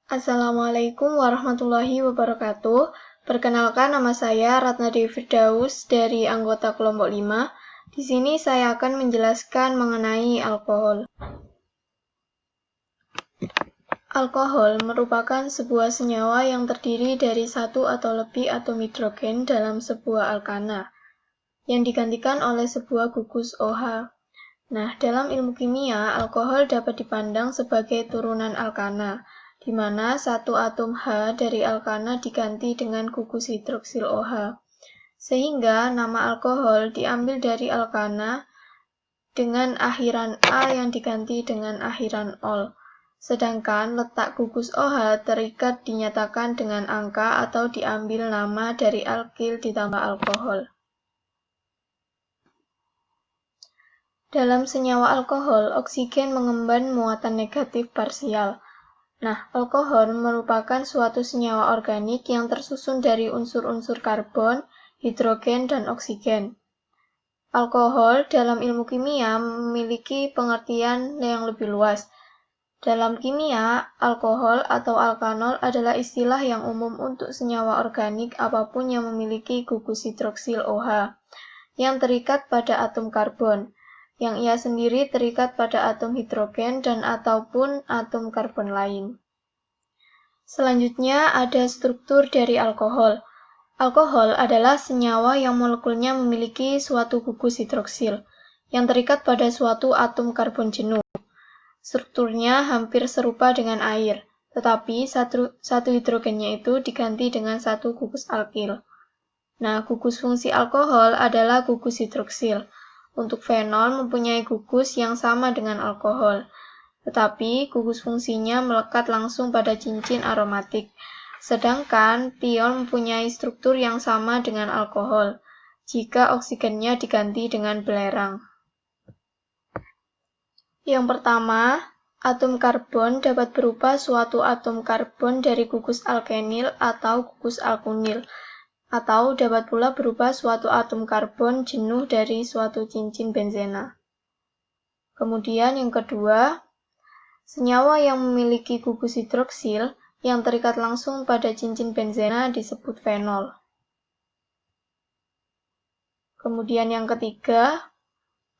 Assalamualaikum warahmatullahi wabarakatuh. Perkenalkan, nama saya Ratna Dewi Firdaus dari anggota kelompok 5. Di sini saya akan menjelaskan mengenai alkohol. Alkohol merupakan sebuah senyawa yang terdiri dari satu atau lebih atom hidrogen dalam sebuah alkana, yang digantikan oleh sebuah gugus OH. Nah, dalam ilmu kimia, alkohol dapat dipandang sebagai turunan alkana, di mana satu atom H dari alkana diganti dengan gugus hidroksil OH. Sehingga nama alkohol diambil dari alkana dengan akhiran A yang diganti dengan akhiran ol. Sedangkan letak gugus OH terikat dinyatakan dengan angka atau diambil nama dari alkil ditambah alkohol. Dalam senyawa alkohol, oksigen mengemban muatan negatif parsial. Nah, alkohol merupakan suatu senyawa organik yang tersusun dari unsur-unsur karbon, hidrogen, dan oksigen. Alkohol dalam ilmu kimia memiliki pengertian yang lebih luas. Dalam kimia, alkohol atau alkanol adalah istilah yang umum untuk senyawa organik apapun yang memiliki gugus hidroksil OH yang terikat pada atom karbon, yang ia sendiri terikat pada atom hidrogen dan ataupun atom karbon lain. Selanjutnya ada struktur dari alkohol. Alkohol adalah senyawa yang molekulnya memiliki suatu gugus hidroksil yang terikat pada suatu atom karbon jenuh. Strukturnya hampir serupa dengan air, tetapi satu hidrogennya itu diganti dengan satu gugus alkil. Nah, gugus fungsi alkohol adalah gugus hidroksil. Untuk fenol mempunyai gugus yang sama dengan alkohol, tetapi gugus fungsinya melekat langsung pada cincin aromatik. Sedangkan piol mempunyai struktur yang sama dengan alkohol, jika oksigennya diganti dengan belerang. Yang pertama, atom karbon dapat berupa suatu atom karbon dari gugus alkenil atau gugus alkunil, atau dapat pula berupa suatu atom karbon jenuh dari suatu cincin benzena. Kemudian yang kedua, senyawa yang memiliki gugus hidroksil yang terikat langsung pada cincin benzena disebut fenol. Kemudian yang ketiga,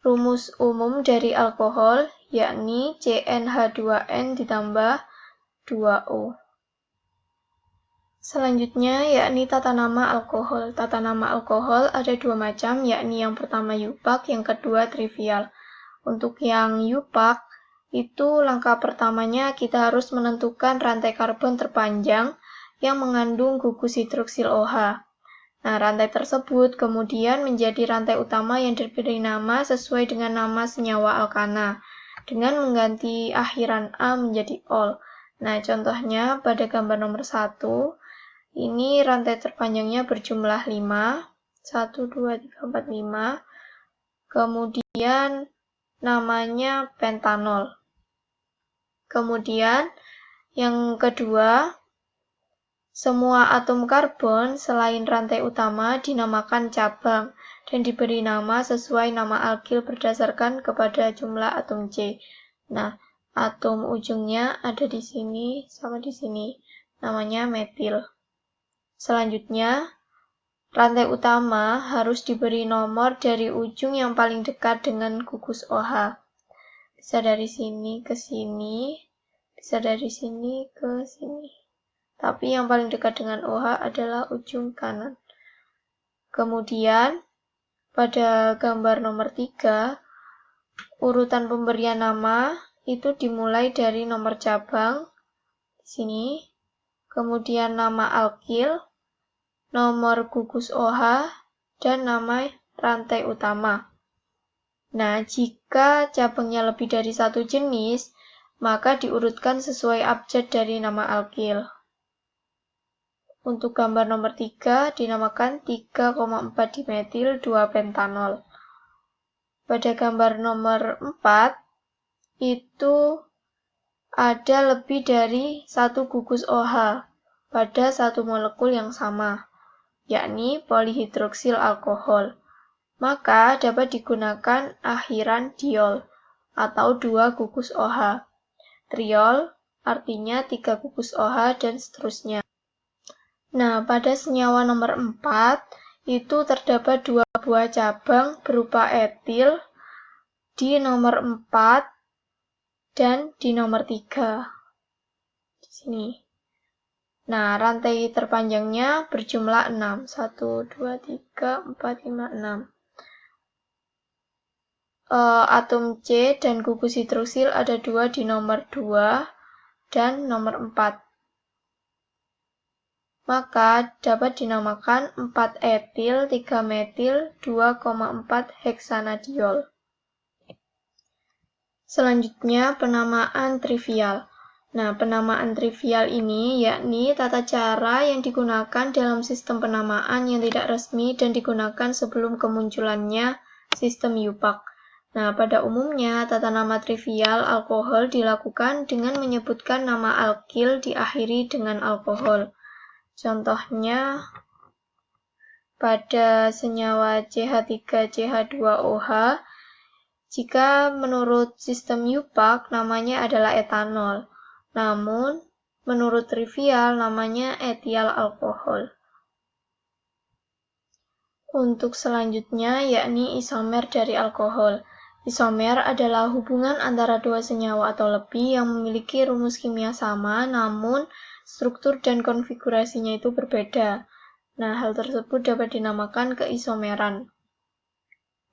rumus umum dari alkohol yakni CnH2n ditambah 2O. Selanjutnya yakni tata nama alkohol. Tata nama alkohol ada dua macam, yakni yang pertama yupak, yang kedua trivial. Untuk yang yupak, itu langkah pertamanya kita harus menentukan rantai karbon terpanjang yang mengandung gugus hidroksil OH. Nah, rantai tersebut kemudian menjadi rantai utama yang diberi nama sesuai dengan nama senyawa alkana, dengan mengganti akhiran A menjadi ol. Nah, contohnya pada gambar nomor 1, ini rantai terpanjangnya berjumlah 5, 1, 2, 3, 4, 5, kemudian namanya pentanol. Kemudian yang kedua, semua atom karbon selain rantai utama dinamakan cabang dan diberi nama sesuai nama alkil berdasarkan kepada jumlah atom C. Nah, atom ujungnya ada di sini sama di sini, namanya metil. Selanjutnya, rantai utama harus diberi nomor dari ujung yang paling dekat dengan gugus OH. Bisa dari sini ke sini, bisa dari sini ke sini. Tapi yang paling dekat dengan OH adalah ujung kanan. Kemudian, pada gambar nomor 3, urutan pemberian nama itu dimulai dari nomor cabang, di sini, kemudian nama alkil, nomor gugus OH, dan nama rantai utama. Nah, jika cabangnya lebih dari satu jenis, maka diurutkan sesuai abjad dari nama alkil. Untuk gambar nomor 3 dinamakan 3,4 dimetil 2 pentanol. Pada gambar nomor 4, itu ada lebih dari satu gugus OH pada satu molekul yang sama, yakni polihidroksil alkohol. Maka dapat digunakan akhiran diol atau 2 gugus OH. Triol artinya 3 gugus OH dan seterusnya. Nah, pada senyawa nomor 4, itu terdapat 2 buah cabang berupa etil di nomor 4 dan di nomor 3. Di sini. Nah, rantai terpanjangnya berjumlah 6. 1, 2, 3, 4, 5, 6. Atom C dan gugus hidroksil ada 2 di nomor 2 dan nomor 4. Maka dapat dinamakan 4 etil, 3 metil, 2,4 heksanadiol. Selanjutnya, penamaan trivial. Nah, penamaan trivial ini yakni tata cara yang digunakan dalam sistem penamaan yang tidak resmi dan digunakan sebelum kemunculannya sistem UPAC. Nah, pada umumnya, tata nama trivial alkohol dilakukan dengan menyebutkan nama alkil diakhiri dengan alkohol. Contohnya, pada senyawa CH3CH2OH, jika menurut sistem UPAC namanya adalah etanol, namun menurut trivial namanya etial alkohol. Untuk selanjutnya yakni isomer dari alkohol. Isomer adalah hubungan antara dua senyawa atau lebih yang memiliki rumus kimia sama, namun struktur dan konfigurasinya itu berbeda. Nah, hal tersebut dapat dinamakan keisomeran.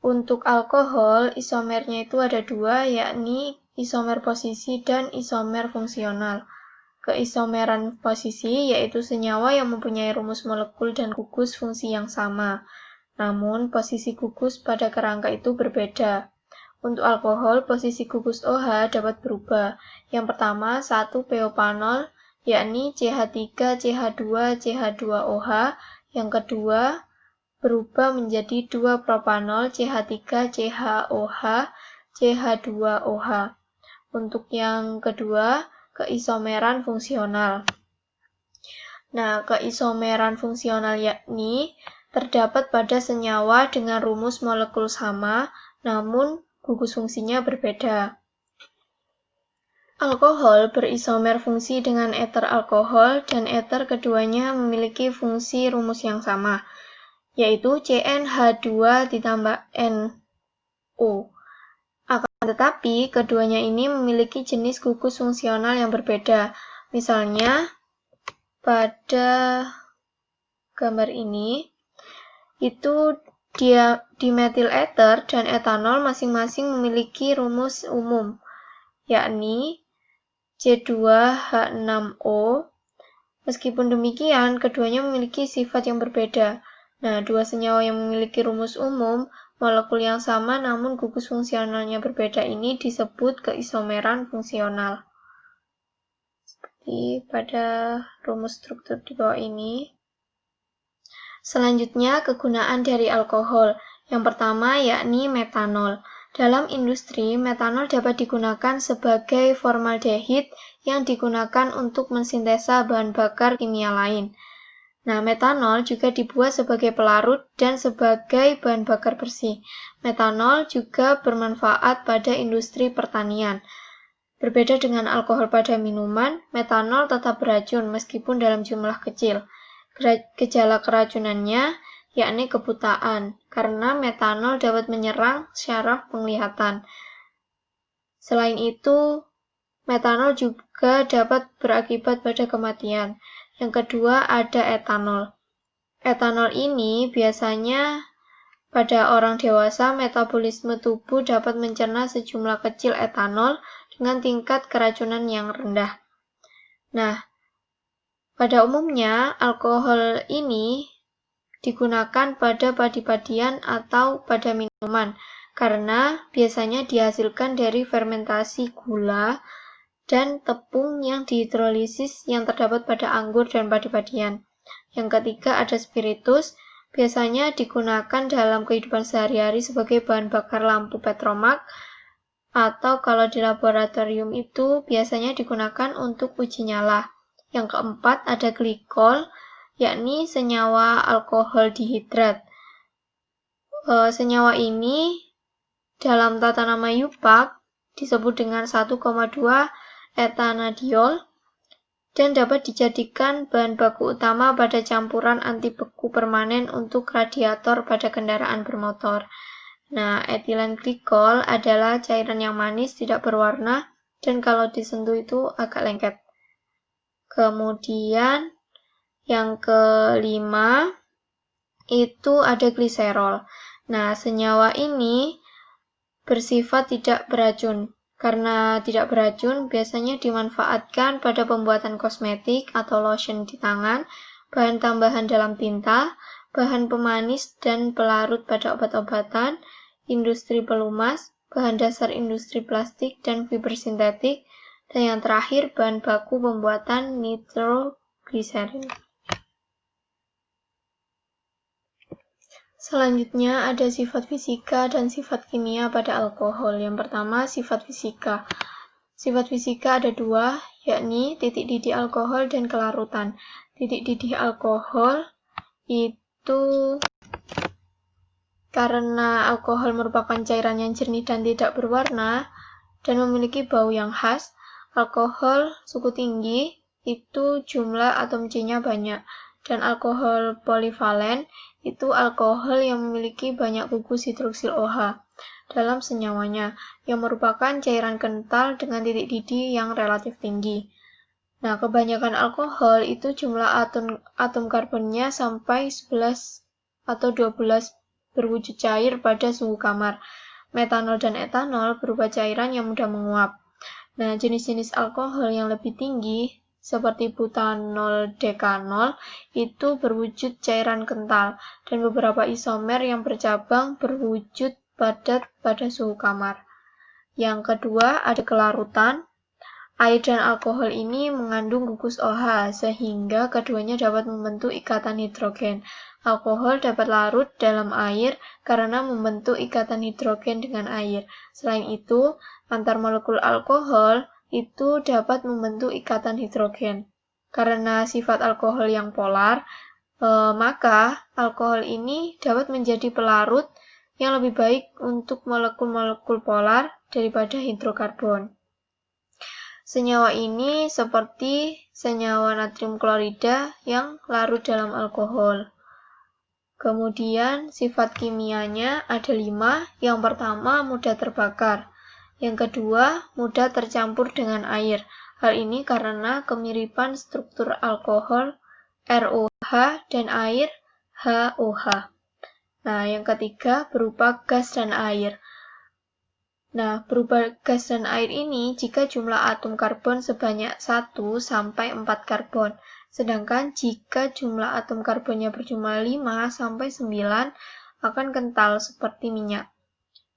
Untuk alkohol, isomernya itu ada 2, yakni isomer posisi dan isomer fungsional. Keisomeran posisi yaitu senyawa yang mempunyai rumus molekul dan gugus fungsi yang sama. Namun, posisi gugus pada kerangka itu berbeda. Untuk alkohol, posisi gugus OH dapat berubah. Yang pertama, 1 propanol, yakni CH3CH2CH2OH. Yang kedua, berubah menjadi 2 propanol, CH3CHOH, CH2OH. Untuk yang kedua, keisomeran fungsional. Nah, keisomeran fungsional yakni terdapat pada senyawa dengan rumus molekul sama, namun gugus fungsinya berbeda. Alkohol berisomer fungsi dengan eter alkohol dan eter keduanya memiliki fungsi rumus yang sama, yaitu CnH2 ditambah NO. Akan tetapi, keduanya ini memiliki jenis gugus fungsional yang berbeda. Misalnya, pada gambar ini, itu dimetil ether dan etanol masing-masing memiliki rumus umum, yakni C2H6O. Meskipun demikian, keduanya memiliki sifat yang berbeda. Nah, dua senyawa yang memiliki rumus umum, molekul yang sama namun gugus fungsionalnya berbeda ini disebut keisomeran fungsional. Seperti pada rumus struktur di bawah ini. Selanjutnya, kegunaan dari alkohol. Yang pertama yakni metanol. Dalam industri, metanol dapat digunakan sebagai formaldehid yang digunakan untuk mensintesa bahan bakar kimia lain. Nah, metanol juga dibuat sebagai pelarut dan sebagai bahan bakar bersih. Metanol juga bermanfaat pada industri pertanian. Berbeda dengan alkohol pada minuman, metanol tetap beracun meskipun dalam jumlah kecil. Gejala keracunannya yakni kebutaan, karena metanol dapat menyerang syaraf penglihatan. Selain itu, metanol juga dapat berakibat pada kematian. Yang kedua ada etanol. Etanol ini biasanya pada orang dewasa metabolisme tubuh dapat mencerna sejumlah kecil etanol dengan tingkat keracunan yang rendah. Nah, pada umumnya alkohol ini digunakan pada padi-padian atau pada minuman karena biasanya dihasilkan dari fermentasi gula dan tepung yang dihidrolisis yang terdapat pada anggur dan padi-padian. Yang ketiga ada spiritus, biasanya digunakan dalam kehidupan sehari-hari sebagai bahan bakar lampu petromak, atau kalau di laboratorium itu biasanya digunakan untuk uji nyala. Yang keempat ada glikol, yakni senyawa alkohol dihidrat. Senyawa ini dalam tata nama UPAC disebut dengan 1,2 etanadiol, dan dapat dijadikan bahan baku utama pada campuran anti beku permanen untuk radiator pada kendaraan bermotor. Nah, etilen glikol adalah cairan yang manis, tidak berwarna, dan kalau disentuh itu agak lengket. Kemudian yang kelima itu ada gliserol. Nah, senyawa ini bersifat tidak beracun. Karena tidak beracun, biasanya dimanfaatkan pada pembuatan kosmetik atau lotion di tangan, bahan tambahan dalam tinta, bahan pemanis dan pelarut pada obat-obatan, industri pelumas, bahan dasar industri plastik dan fiber sintetik, dan yang terakhir bahan baku pembuatan nitrogliserin. Selanjutnya ada sifat fisika dan sifat kimia pada alkohol. Yang pertama, sifat fisika. Sifat fisika ada dua, yakni titik didih alkohol dan kelarutan. Titik didih alkohol itu karena alkohol merupakan cairan yang jernih dan tidak berwarna dan memiliki bau yang khas, alkohol suku tinggi itu jumlah atom C-nya banyak, dan alkohol polivalen itu alkohol yang memiliki banyak gugus hidroksil OH dalam senyawanya, yang merupakan cairan kental dengan titik didih yang relatif tinggi. Nah, kebanyakan alkohol itu jumlah atom karbonnya sampai 11 atau 12 berwujud cair pada suhu kamar. Metanol dan etanol berupa cairan yang mudah menguap. Nah, jenis-jenis alkohol yang lebih tinggi seperti butanol, dekanol itu berwujud cairan kental dan beberapa isomer yang bercabang berwujud padat pada suhu kamar. Yang kedua ada kelarutan. Air dan alkohol ini mengandung gugus OH sehingga keduanya dapat membentuk ikatan hidrogen. Alkohol dapat larut dalam air karena membentuk ikatan hidrogen dengan air. Selain itu, antar molekul alkohol itu dapat membentuk ikatan hidrogen. Karena sifat alkohol yang polar, maka alkohol ini dapat menjadi pelarut yang lebih baik untuk molekul-molekul polar daripada hidrokarbon. Senyawa ini seperti senyawa natrium klorida yang larut dalam alkohol. Kemudian sifat kimianya ada 5. Yang pertama mudah terbakar. Yang kedua mudah tercampur dengan air. Hal ini karena kemiripan struktur alkohol ROH dan air HOH. Nah, yang ketiga berupa gas dan air. Nah, berupa gas dan air ini jika jumlah atom karbon sebanyak 1 sampai 4 karbon. Sedangkan jika jumlah atom karbonnya berjumlah 5 sampai 9 akan kental seperti minyak.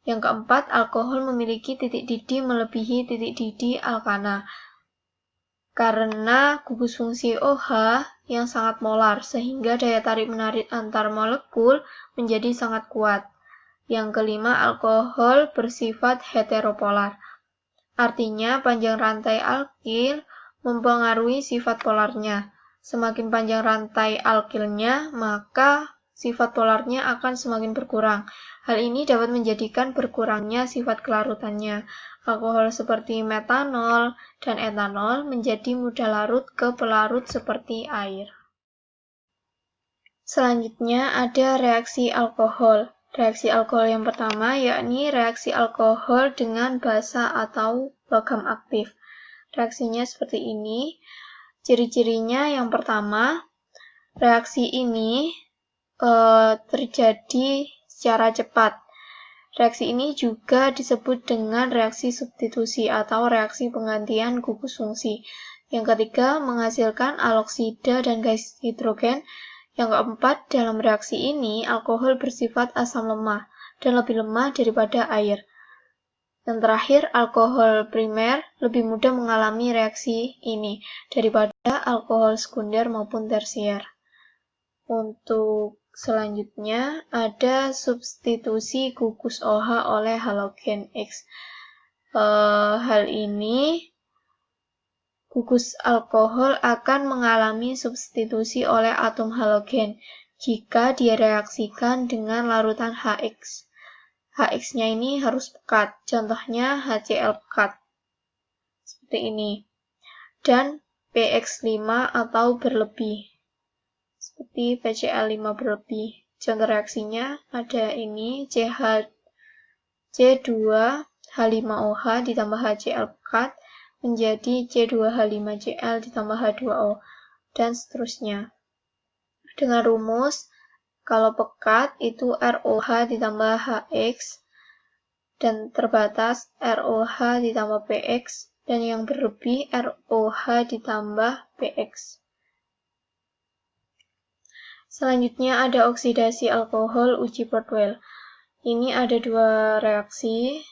Yang keempat, alkohol memiliki titik didih melebihi titik didih alkana. Karena gugus fungsi OH yang sangat molar sehingga daya tarik-menarik antar molekul menjadi sangat kuat. Yang kelima, alkohol bersifat heteropolar. Artinya, panjang rantai alkil mempengaruhi sifat polarnya. Semakin panjang rantai alkilnya, maka sifat polarnya akan semakin berkurang. Hal ini dapat menjadikan berkurangnya sifat kelarutannya. Alkohol seperti metanol dan etanol menjadi mudah larut ke pelarut seperti air. Selanjutnya ada reaksi alkohol. Reaksi alkohol yang pertama yakni reaksi alkohol dengan basa atau logam aktif. Reaksinya seperti ini. Ciri-cirinya yang pertama, reaksi ini terjadi secara cepat. Reaksi ini juga disebut dengan reaksi substitusi atau reaksi penggantian gugus fungsi. Yang ketiga, menghasilkan aloksida dan gas hidrogen. Yang keempat, dalam reaksi ini, alkohol bersifat asam lemah dan lebih lemah daripada air. Yang terakhir, alkohol primer lebih mudah mengalami reaksi ini daripada alkohol sekunder maupun tersier. Untuk selanjutnya, ada substitusi gugus OH oleh halogen X. Hal ini gugus alkohol akan mengalami substitusi oleh atom halogen jika direaksikan dengan larutan HX. HX-nya ini harus pekat, contohnya HCl pekat. seperti ini. Dan PX5 atau berlebih, seperti PCl5 berlebih. Contoh reaksinya ada ini, C2H5OH ditambah HCl pekat menjadi C2H5Cl ditambah H2O, dan seterusnya. Dengan rumus, kalau pekat itu ROH ditambah HX, dan terbatas ROH ditambah PX, dan yang berlebih ROH ditambah PX. Selanjutnya ada oksidasi alkohol uji Portwell. Ini ada dua reaksi,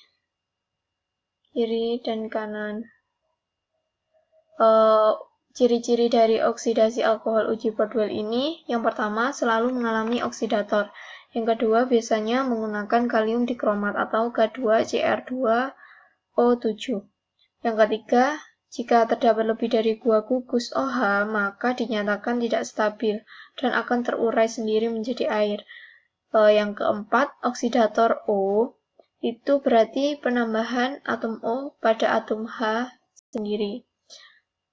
kiri dan kanan. Ciri-ciri dari oksidasi alkohol uji Portwell ini, yang pertama selalu mengalami oksidator. Yang kedua biasanya menggunakan kalium dikromat atau K2Cr2O7. Yang ketiga, jika terdapat lebih dari 2 gugus OH, maka dinyatakan tidak stabil dan akan terurai sendiri menjadi air. Yang keempat, oksidator O, itu berarti penambahan atom O pada atom H sendiri.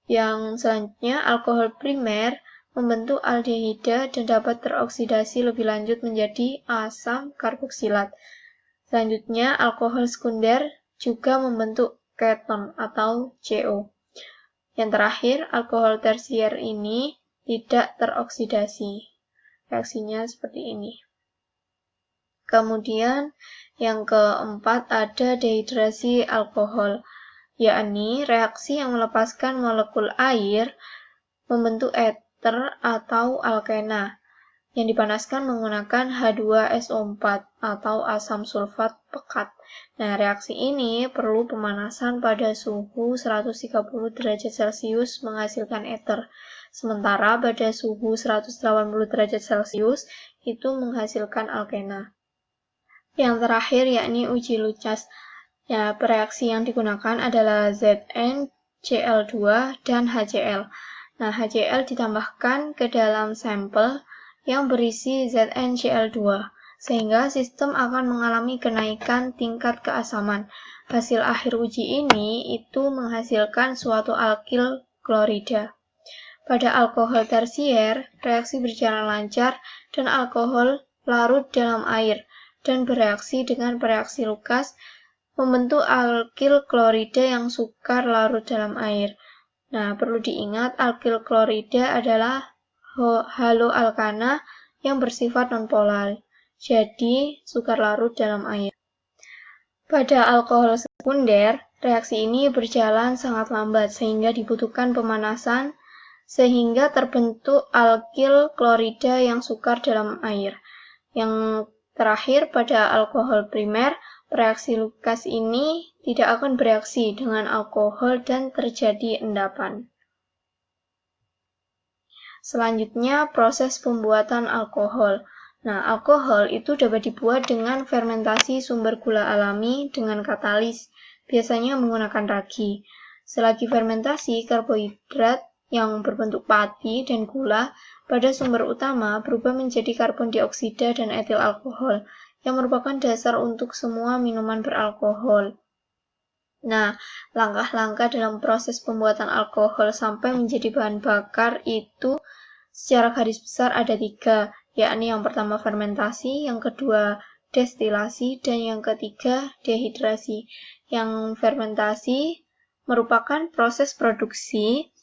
Yang selanjutnya, alkohol primer membentuk aldehida dan dapat teroksidasi lebih lanjut menjadi asam karboksilat. Selanjutnya, alkohol sekunder juga membentuk keton atau CO. Yang terakhir, alkohol tersier ini tidak teroksidasi. Reaksinya seperti ini. Kemudian, yang keempat ada dehidrasi alkohol, yakni reaksi yang melepaskan molekul air membentuk eter atau alkena yang dipanaskan menggunakan H2SO4 atau asam sulfat pekat. Nah, reaksi ini perlu pemanasan pada suhu 130 derajat Celcius menghasilkan eter, sementara pada suhu 180 derajat Celcius itu menghasilkan alkena. Yang terakhir yakni uji Lucas. Ya, reaksi yang digunakan adalah ZnCl2 dan HCl. Nah, HCl ditambahkan ke dalam sampel yang berisi ZnCl2, sehingga sistem akan mengalami kenaikan tingkat keasaman. Hasil akhir uji ini itu menghasilkan suatu alkil klorida. Pada alkohol tersier, reaksi berjalan lancar dan alkohol larut dalam air dan bereaksi dengan pereaksi Lucas membentuk alkil klorida yang sukar larut dalam air. Nah, perlu diingat alkil klorida adalah haloalkana yang bersifat nonpolar, jadi sukar larut dalam air. Pada alkohol sekunder, reaksi ini berjalan sangat lambat sehingga dibutuhkan pemanasan sehingga terbentuk alkil klorida yang sukar dalam air. Yang terakhir, pada alkohol primer, reaksi Lucas ini tidak akan bereaksi dengan alkohol dan terjadi endapan. Selanjutnya, proses pembuatan alkohol. Nah, alkohol itu dapat dibuat dengan fermentasi sumber gula alami dengan katalis, biasanya menggunakan ragi. Selagi fermentasi, karbohidrat yang berbentuk pati dan gula pada sumber utama berubah menjadi karbon dioksida dan etil alkohol, yang merupakan dasar untuk semua minuman beralkohol. Nah, langkah-langkah dalam proses pembuatan alkohol sampai menjadi bahan bakar itu secara garis besar ada 3, yakni yang pertama fermentasi, yang kedua destilasi, dan yang ketiga dehidrasi. Yang fermentasi merupakan proses produksi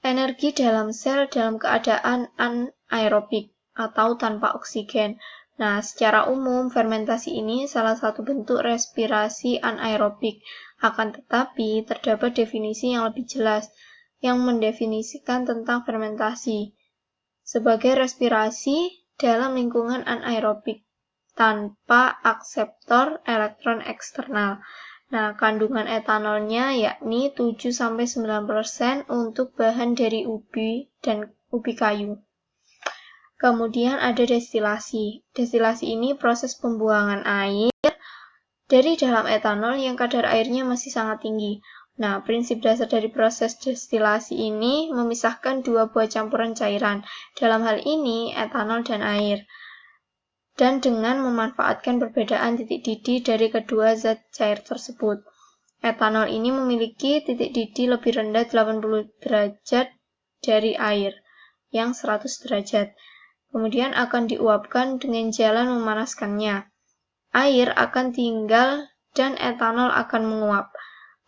energi dalam sel dalam keadaan anaerobik atau tanpa oksigen. Nah, secara umum, fermentasi ini salah satu bentuk respirasi anaerobik. Akan tetapi, terdapat definisi yang lebih jelas yang mendefinisikan tentang fermentasi sebagai respirasi dalam lingkungan anaerobik tanpa akseptor elektron eksternal. Nah, kandungan etanolnya yakni 7-9% untuk bahan dari ubi dan ubi kayu. Kemudian ada destilasi. Destilasi ini proses pembuangan air dari dalam etanol yang kadar airnya masih sangat tinggi. Nah, prinsip dasar dari proses destilasi ini memisahkan dua buah campuran cairan, dalam hal ini etanol dan air, dan dengan memanfaatkan perbedaan titik didih dari kedua zat cair tersebut. Etanol ini memiliki titik didih lebih rendah 80 derajat dari air yang 100 derajat. Kemudian akan diuapkan dengan jalan memanaskannya. Air akan tinggal dan etanol akan menguap.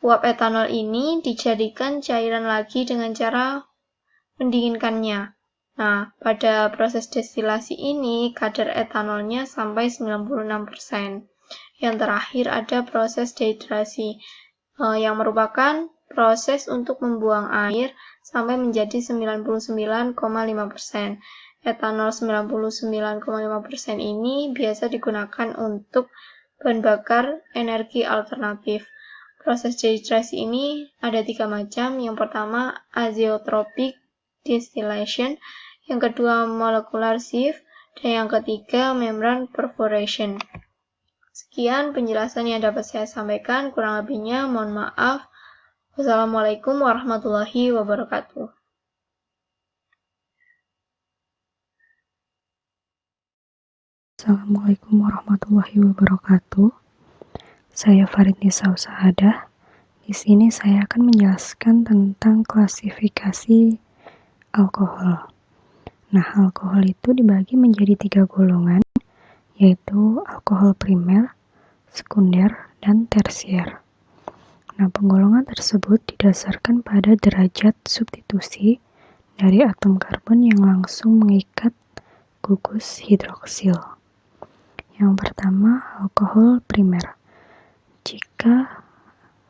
Uap etanol ini dijadikan cairan lagi dengan cara mendinginkannya. Nah, pada proses destilasi ini, kadar etanolnya sampai 96%. Yang terakhir ada proses dehidrasi, yang merupakan proses untuk membuang air sampai menjadi 99,5%. Etanol 99,5% ini biasa digunakan untuk bahan bakar energi alternatif. Proses dehidrasi ini ada 3 macam. Yang pertama, azeotropic distillation, yang kedua molecular sieve, dan yang ketiga membran perforation. Sekian penjelasan yang dapat saya sampaikan, kurang lebihnya mohon maaf. Wassalamualaikum warahmatullahi wabarakatuh. Assalamualaikum warahmatullahi wabarakatuh. Saya Farid Nisa Usahadah. Di sini saya akan menjelaskan tentang klasifikasi alkohol. Nah, alkohol itu dibagi menjadi 3 golongan, yaitu alkohol primer, sekunder, dan tersier. Nah, penggolongan tersebut didasarkan pada derajat substitusi dari atom karbon yang langsung mengikat gugus hidroksil. Yang pertama, alkohol primer. Jika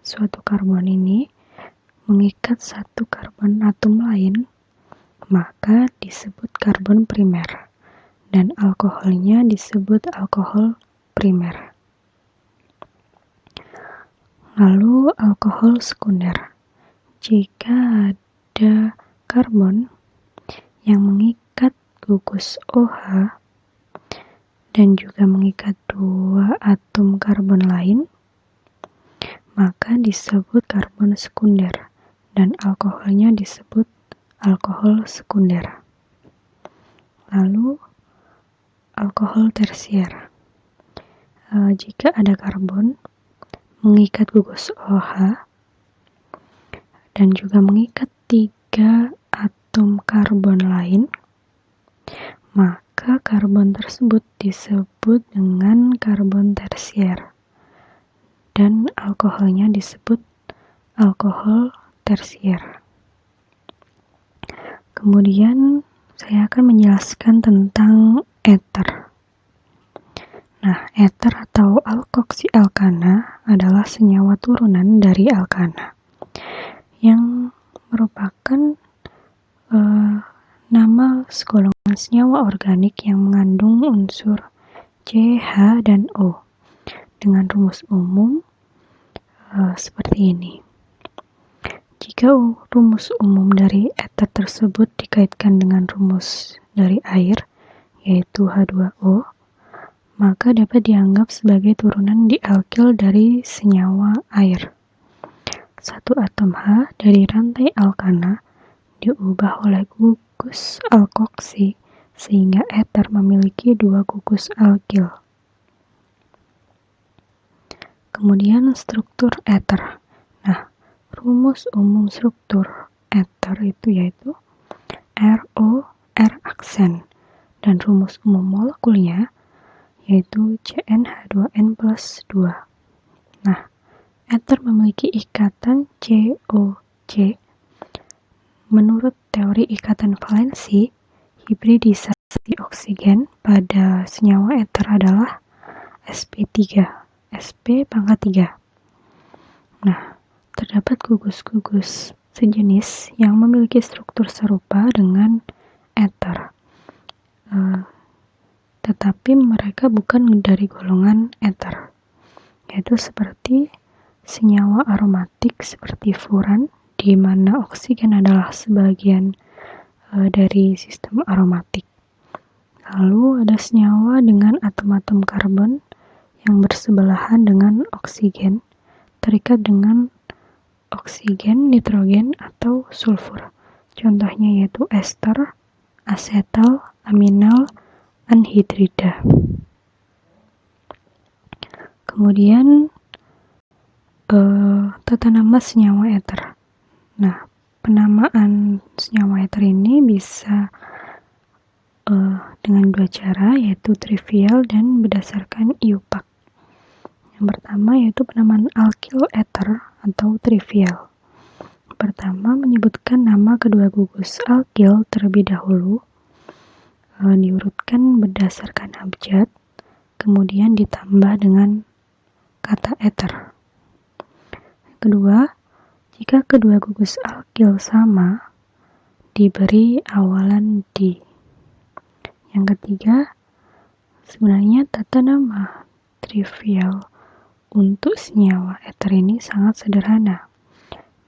suatu karbon ini mengikat satu karbon atom lain, maka disebut karbon primer, dan alkoholnya disebut alkohol primer. Lalu alkohol sekunder. Jika ada karbon yang mengikat gugus OH dan juga mengikat 2 atom karbon lain, maka disebut karbon sekunder, dan alkoholnya disebut alkohol sekunder. Lalu alkohol tersier. Jika ada karbon mengikat gugus OH dan juga mengikat 3 atom karbon lain, maka karbon tersebut disebut dengan karbon tersier, dan alkoholnya disebut alkohol tersier. Kemudian saya akan menjelaskan tentang eter. Nah, eter atau alkoksi-alkana adalah senyawa turunan dari alkana yang merupakan nama segolongan senyawa organik yang mengandung unsur C, H, dan O dengan rumus umum seperti ini. Jika rumus umum dari eter tersebut dikaitkan dengan rumus dari air, yaitu H2O, maka dapat dianggap sebagai turunan dialkil dari senyawa air. Satu atom H dari rantai alkana diubah oleh gugus alkoksi sehingga eter memiliki 2 gugus alkil. Kemudian struktur eter. Nah, rumus umum struktur eter itu yaitu RO, R aksen, dan rumus umum molekulnya yaitu CnH2n+2. Nah, eter memiliki ikatan COC. Menurut teori ikatan valensi, hibridisasi oksigen pada senyawa eter adalah sp3, sp pangkat 3. Nah, terdapat gugus-gugus sejenis yang memiliki struktur serupa dengan eter, tetapi mereka bukan dari golongan eter, yaitu seperti senyawa aromatik seperti furan, di mana oksigen adalah sebagian dari sistem aromatik. Lalu ada senyawa dengan atom-atom karbon yang bersebelahan dengan oksigen, terikat dengan oksigen, nitrogen, atau sulfur. Contohnya yaitu ester, asetal, aminal, anhidrida. Kemudian tata nama senyawa eter. Nah, penamaan senyawa eter ini bisa dengan dua cara, yaitu trivial dan berdasarkan IUPAC. Yang pertama yaitu penamaan alkil eter atau trivial. Pertama, menyebutkan nama kedua gugus alkil terlebih dahulu, diurutkan berdasarkan abjad, kemudian ditambah dengan kata eter. Kedua, jika kedua gugus alkil sama, diberi awalan di. Yang ketiga, sebenarnya tata nama trivial untuk senyawa eter ini sangat sederhana,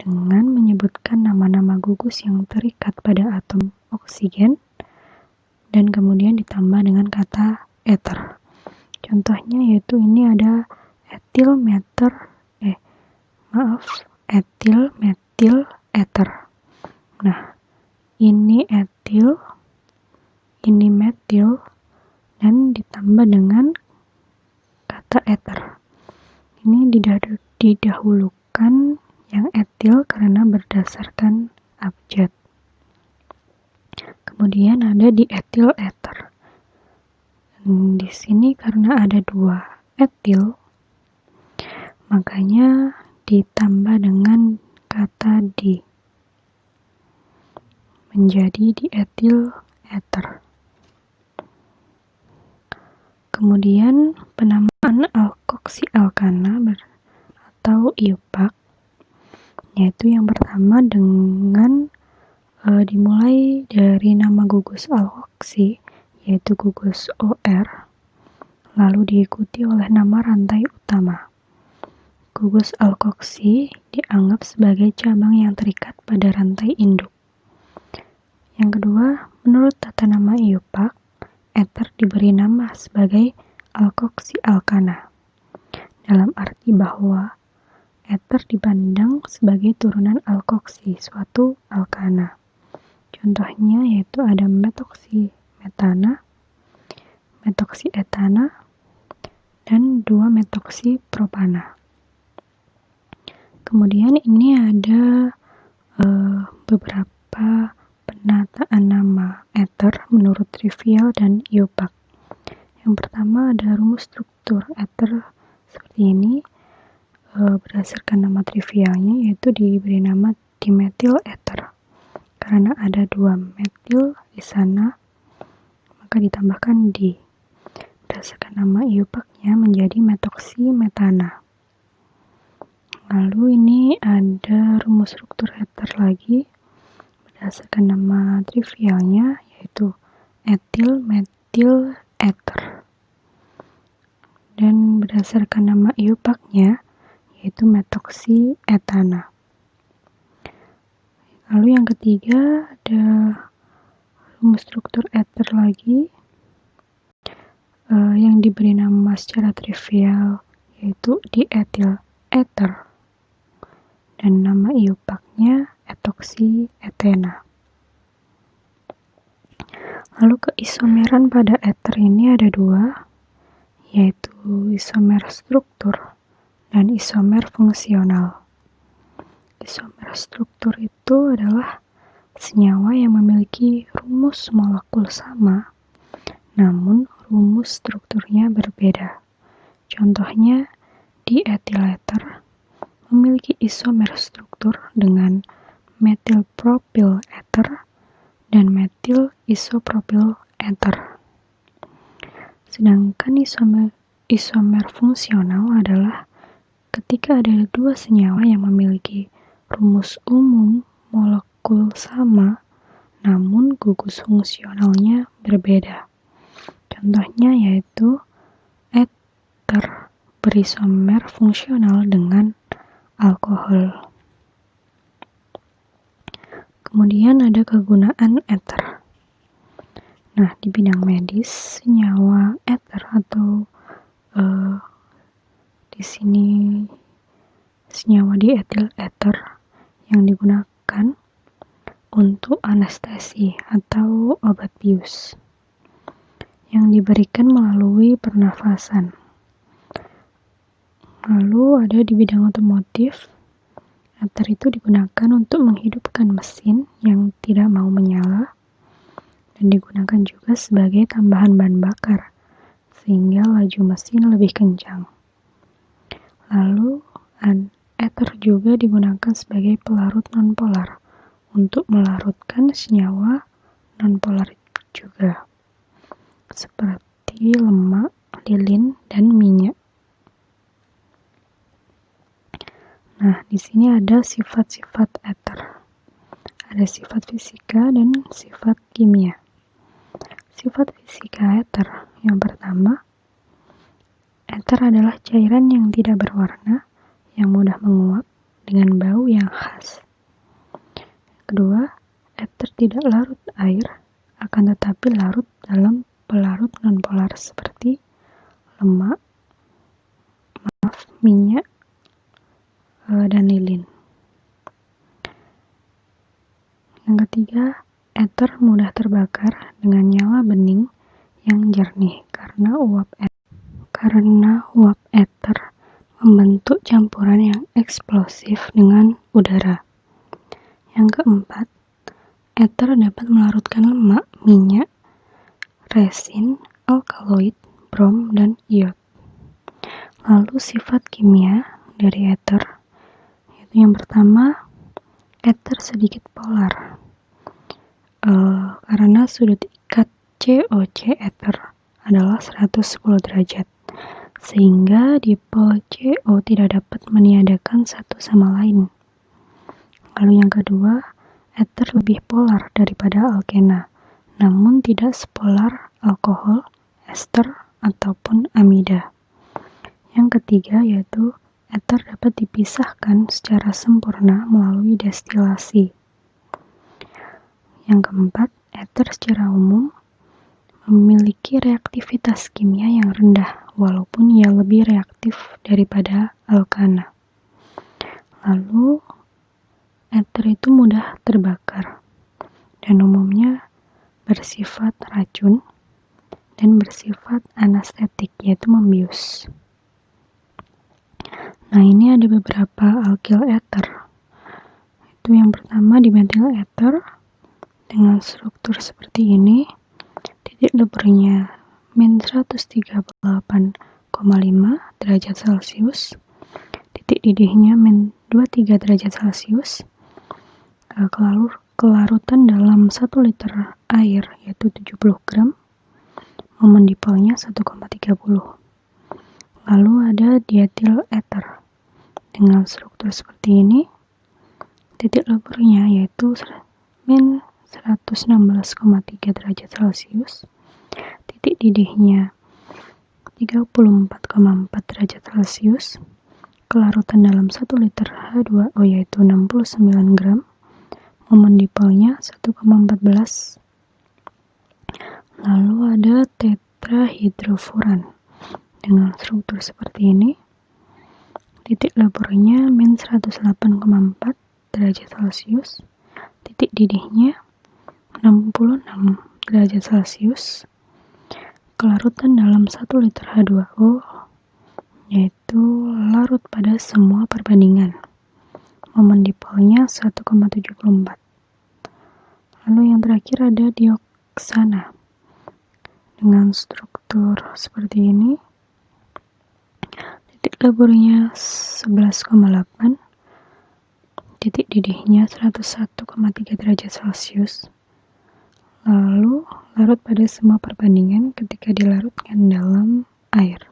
dengan menyebutkan nama-nama gugus yang terikat pada atom oksigen, dan kemudian ditambah dengan kata eter. Contohnya yaitu ini ada etil metil eter. Nah, ini etil, ini metil, dan ditambah dengan kata eter. Ini didahulukan yang etil karena berdasarkan abjad. Kemudian ada di etil eter. Di sini karena ada dua etil, makanya ditambah dengan kata di, menjadi di etil eter. Kemudian penamaan alkoksi alkana atau IUPAC, yaitu yang pertama dengan dimulai dari nama gugus alkoksi, yaitu gugus OR, lalu diikuti oleh nama rantai utama. Gugus alkoksi dianggap sebagai cabang yang terikat pada rantai induk. Yang kedua, menurut tata nama IUPAC, eter diberi nama sebagai alkoksi alkana, dalam arti bahwa eter dipandang sebagai turunan alkoksi suatu alkana. Contohnya yaitu ada metoksi metana, metoksi etana, dan 2-metoksi propana. Kemudian ini ada beberapa penataan nama eter menurut trivial dan IUPAC. Yang pertama ada rumus struktur eter seperti ini, berdasarkan nama trivialnya yaitu diberi nama dimetil eter. Karena ada 2 metil di sana, maka ditambahkan di. Berdasarkan nama IUPAC-nya menjadi metoksi metana. Lalu ini ada rumus struktur eter lagi, berdasarkan nama trivialnya yaitu etil metil eter. Dan berdasarkan nama IUPAC-nya yaitu metoksi etana. Lalu yang ketiga ada rumus struktur eter lagi yang diberi nama secara trivial yaitu dietil eter, dan nama IUPAC-nya etoksi etena. Lalu keisomeran pada eter ini ada 2, yaitu isomer struktur dan isomer fungsional. Isomer struktur itu adalah senyawa yang memiliki rumus molekul sama, namun rumus strukturnya berbeda. Contohnya, dietil eter memiliki isomer struktur dengan metilpropil eter dan metil isopropil eter. Sedangkan isomer fungsional adalah ketika ada 2 senyawa yang memiliki rumus umum molekul sama, namun gugus fungsionalnya berbeda. Contohnya yaitu eter berisomer fungsional dengan alkohol. Kemudian ada kegunaan eter. Nah, di bidang medis, senyawa eter atau di sini senyawa dietil eter yang digunakan untuk anestesi atau obat bius yang diberikan melalui pernafasan. Lalu ada di bidang otomotif, ether itu digunakan untuk menghidupkan mesin yang tidak mau menyala dan digunakan juga sebagai tambahan bahan bakar sehingga laju mesin lebih kencang. Lalu ether juga digunakan sebagai pelarut nonpolar untuk melarutkan senyawa nonpolar juga seperti lemak, lilin, dan minyak. Nah, di sini ada sifat-sifat ether. Ada sifat fisika dan sifat kimia. Sifat fisika ether. Yang pertama, ether adalah cairan yang tidak berwarna, yang mudah menguap dengan bau yang khas. Kedua, ether tidak larut air, akan tetapi larut dalam pelarut nonpolar seperti lemak, minyak, dan lilin. Yang ketiga, ether mudah terbakar dengan nyala bening yang jernih karena uap ether membentuk campuran yang eksplosif dengan udara. Yang keempat, ether dapat melarutkan lemak, minyak, resin, alkaloid, brom, dan iod. Lalu sifat kimia dari ether, yaitu yang pertama, ether sedikit polar karena sudut ikat COC ether adalah 110 derajat sehingga dipol CO tidak dapat meniadakan satu sama lain. Lalu yang kedua, ether lebih polar daripada alkena, namun tidak sepolar alkohol, ester, ataupun amida. Yang ketiga yaitu ether dapat dipisahkan secara sempurna melalui destilasi. Yang keempat, ether secara umum memiliki reaktivitas kimia yang rendah, walaupun ia lebih reaktif daripada alkana. Lalu, ether itu mudah terbakar dan umumnya bersifat racun dan bersifat anestetik, yaitu membius. Nah, ini ada beberapa alkil ether. Itu yang pertama dimetil ether dengan struktur seperti ini. Titik leburnya min 138,5 derajat Celcius. Titik didihnya min 23 derajat Celcius. Kelarutan dalam 1 liter air yaitu 70 gram. Momen dipolnya 1,30. Lalu ada dietil ether dengan struktur seperti ini. Titik leburnya yaitu min 116,3 derajat Celcius. Titik didihnya 34,4 derajat Celcius. Kelarutan dalam 1 liter H2O yaitu 69 gram. Momen dipolnya 1,14. Lalu ada tetrahidrofuran dengan struktur seperti ini. Titik leburnya min 108,4 derajat Celcius. Titik didihnya 66 derajat Celcius. Kelarutan dalam 1 liter H2O yaitu larut pada semua perbandingan. Momen dipolnya 1,74. Lalu yang terakhir ada dioksana dengan struktur seperti ini. Titik leburnya 11,8. Titik didihnya 101,3 derajat Celcius. Lalu larut pada semua perbandingan ketika dilarutkan dalam air.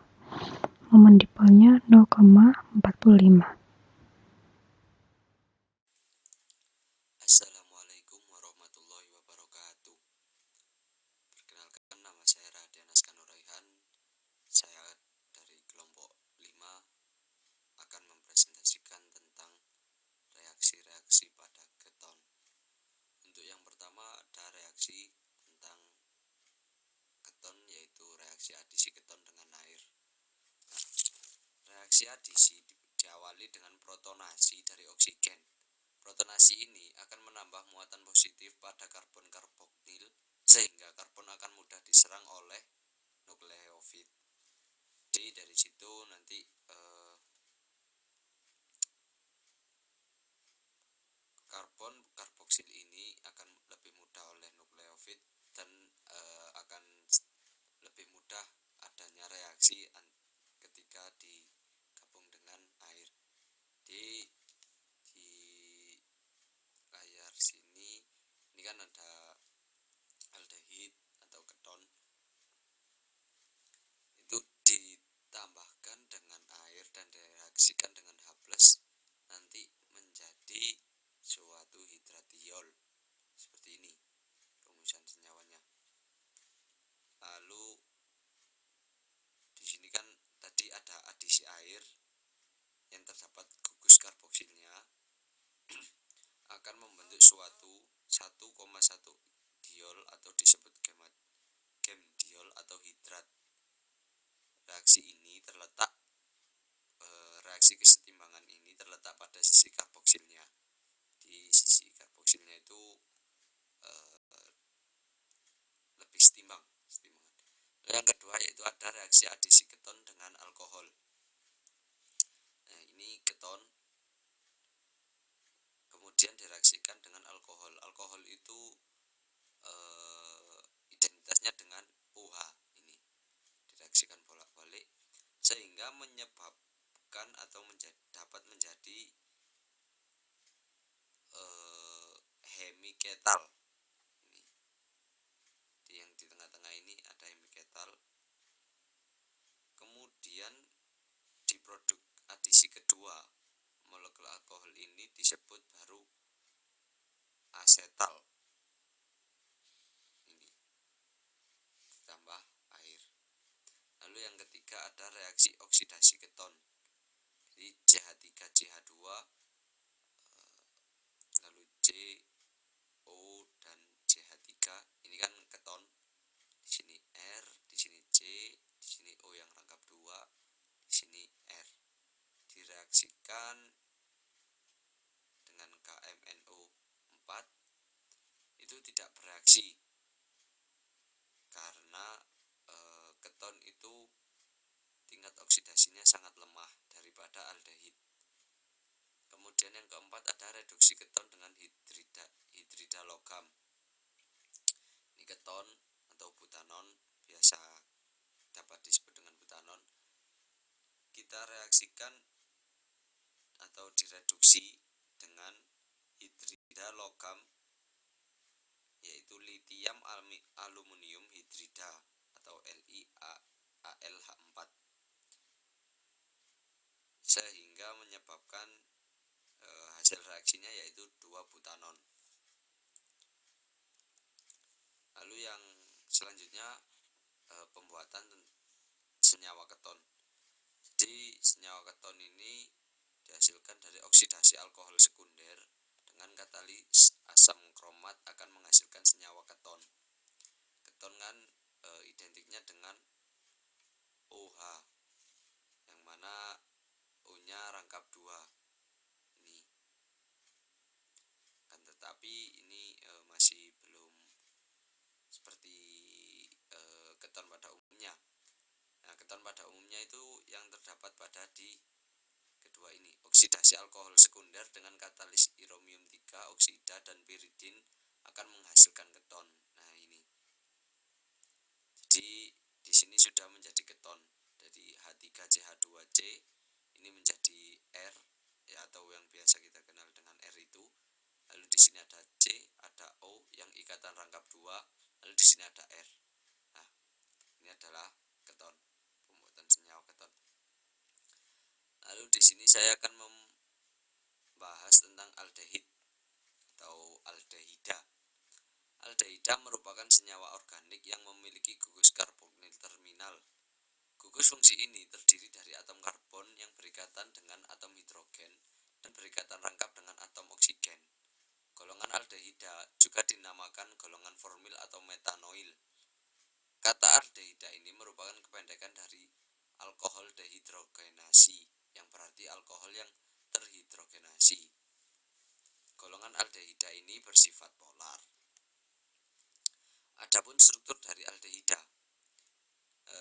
Momen dipolnya 0,45. Assalamualaikum warahmatullahi wabarakatuh. Perkenalkan, nama saya Radian Askanuraihan. Saya dari kelompok 5 akan mempresentasikan tentang reaksi-reaksi pada keton. Untuk yang pertama ada reaksi tentang keton, yaitu reaksi adisi keton dengan air. Reaksi adisi diawali dengan protonasi dari oksigen. Protonasi ini akan menambah muatan positif pada karbon karboksil sehingga karbon akan mudah diserang oleh nukleofit. Jadi dari situ nanti reaksi adisi keton dengan alkohol. Nah, ini keton kemudian direaksikan dengan alkohol. Alkohol itu identitasnya dengan OH, ini direaksikan bolak-balik sehingga menyebabkan atau dapat menjadi hemiketal. Ini yang di tengah-tengah ini ada hemiketal. Kemudian di produk adisi kedua molekul alkohol ini disebut baru asetal. Ini ditambah air. Lalu yang ketiga ada reaksi oksidasi keton. Jadi CH3CH2 lalu CO dan CH3 ini kan keton. Di sini R, di sini C, di sini O yang rangkap 2, di sini R. Direaksikan dengan KMNO4 itu tidak bereaksi karena keton itu tingkat oksidasinya sangat lemah daripada aldehid. Kemudian yang keempat ada reduksi keton dengan hidrida logam. Ini keton atau butanon, biasa dapat disebut dengan butanon. Kita reaksikan atau direduksi dengan hidrida logam, yaitu litium aluminium hidrida atau LiAlH4, sehingga menyebabkan hasil reaksinya yaitu 2 butanon. Lalu yang selanjutnya pembuatan senyawa keton. Jadi senyawa keton ini dihasilkan dari oksidasi alkohol sekunder dengan katalis asam kromat akan menghasilkan senyawa keton. Keton kan identiknya dengan OH, yang mana O-nya rangkap 2. Ini. Kan tetapi ini masih belum seperti keton pada umumnya. Nah, keton pada umumnya itu yang terdapat pada di kedua ini, oksidasi alkohol sekunder dengan katalis iromium 3 oksida dan piridin akan menghasilkan keton. Nah, ini. Jadi di sini sudah menjadi keton. Jadi H3CH2C ini menjadi R, ya, atau yang biasa kita kenal dengan R itu. Lalu di sini ada C, ada O yang ikatan rangkap 2, lalu di sini ada R. Nah, ini adalah keton, pembuatan senyawa keton. Lalu di sini saya akan membahas tentang aldehid atau aldehida. Aldehida merupakan senyawa organik yang memiliki gugus karbonil terminal. Gugus fungsi ini terdiri dari atom karbon yang berikatan dengan atom hidrogen dan berikatan rangkap dengan atom oksigen. Golongan aldehida juga dinamakan golongan formil atau metanoil. Kata aldehida ini merupakan kependekan dari alkohol dehidrogenasi, yang berarti alkohol yang terhidrogenasi. Golongan aldehida ini bersifat polar. Adapun struktur dari aldehida,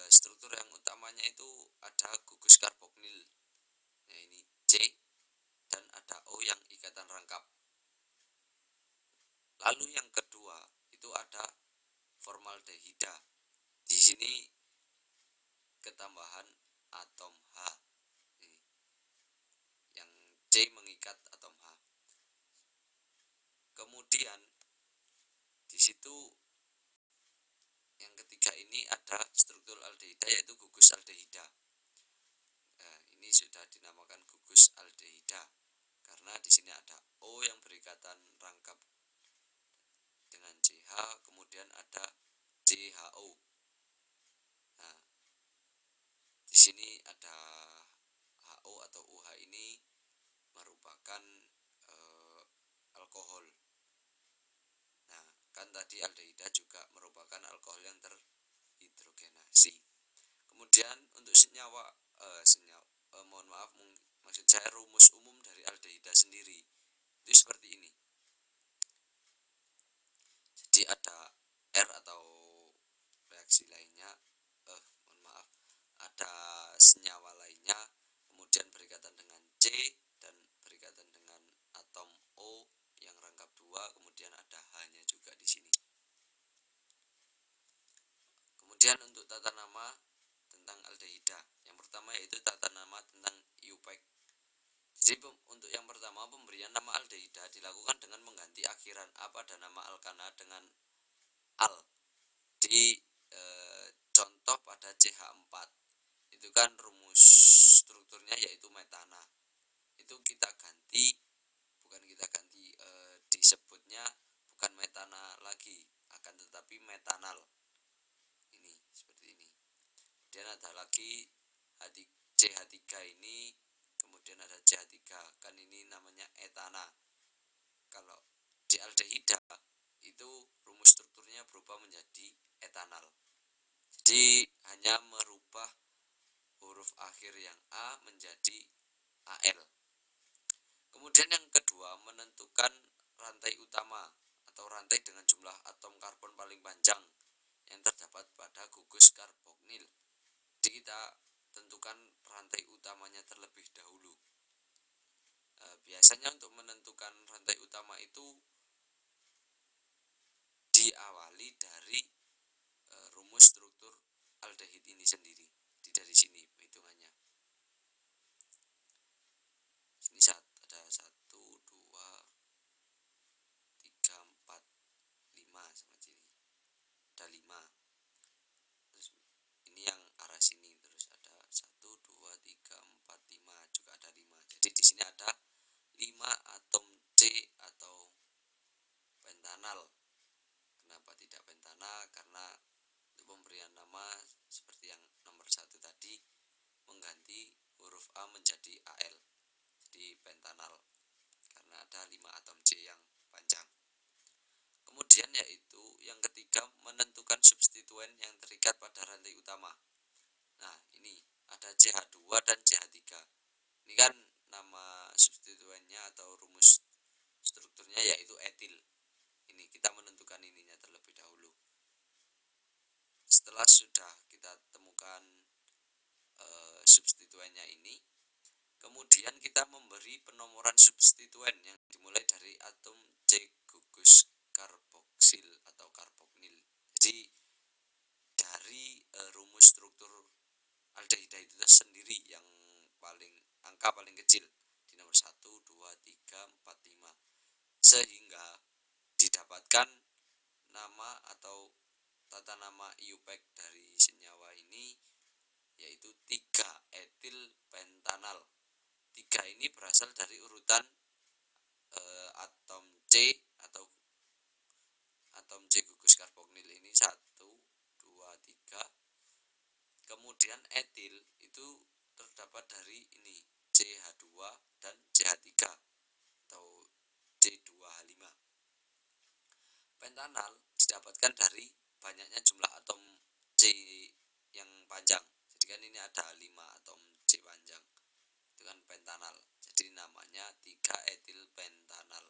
struktur yang utamanya itu ada gugus karbonil, nah ini C, dan ada O yang ikatan rangkap. Lalu yang kedua itu ada formaldehida. Di sini ketambahan atom H, ini yang C mengikat atom H. Kemudian di situ yang ketiga ini ada struktur aldehida yaitu gugus aldehida. Nah, ini sudah dinamakan gugus aldehida karena di sini ada O yang berikatan rangkap dengan CH, kemudian ada CHO. Nah, di sini ada HO atau OH ini merupakan alkohol. Nah, kan tadi aldehida juga merupakan alkohol yang terhidrogenasi. Kemudian untuk maksud saya rumus umum dari aldehida sendiri itu seperti ini. Jadi ada R atau reaksi lainnya, Kemudian untuk tata nama tentang aldehida, yang pertama yaitu tata nama tentang IUPAC. Jadi untuk yang pertama, pemberian nama aldehida dilakukan dengan mengganti akhiran A pada nama alkana dengan al. Di contoh pada CH4 itu kan rumus strukturnya yaitu metana. Itu kita ganti, disebutnya bukan metana lagi, akan tetapi metanal. Ini seperti ini. Kemudian ada lagi CH3 ini, kemudian ada CH3, kan ini namanya etana. Kalau di aldehida itu rumus strukturnya berubah menjadi etanal. Jadi hanya merubah huruf akhir yang A menjadi AL. Kemudian yang kedua, menentukan rantai utama atau rantai dengan jumlah atom karbon paling panjang yang terdapat pada gugus karbonil. Jadi kita tentukan rantai utamanya terlebih dahulu. Biasanya untuk menentukan rantai utama itu diawali dari rumus struktur aldehid ini sendiri. Dari sini hitungannya. Sini ada 1, 2, 3, 4, 5 sama sini. Ada 5. Terus ini yang arah sini, terus ada 1, 2, 3, 4, 5, juga ada 5. Jadi di sini ada 5 atom C atau pentanal. Kenapa tidak pentana? Karena untuk pemberian nama seperti yang nomor 1 tadi, mengganti huruf A menjadi AL. Jadi pentanal, karena ada 5 atom C yang panjang. Kemudian yaitu yang ketiga, menentukan substituen yang terikat pada rantai utama. Nah, ini ada CH2 dan CH3. Ini kan nama substituennya atau rumus strukturnya yaitu etil. Ini kita menentukan ininya terlebih dahulu. Setelah sudah kita temukan substituennya ini, kemudian kita memberi penomoran substituen yang dimulai dari atom C gugus karboksil atau karbonil. Jadi dari rumus struktur aldehida itu sendiri yang angka paling kecil di nomor 1, 2, 3, 4, 5, sehingga didapatkan nama atau tata nama IUPAC dari senyawa ini yaitu 3 etil pentanal. 3 ini berasal dari urutan atom C atau atom C gugus karbonil ini 1, 2, 3. Kemudian etil itu terdapat dari ini CH2 dan CH3 atau C2H5. Pentanal didapatkan dari banyaknya jumlah atom C yang panjang. Jadi kan ini ada 5 atom C panjang. Itu kan pentanal. Jadi namanya 3 etil pentanal.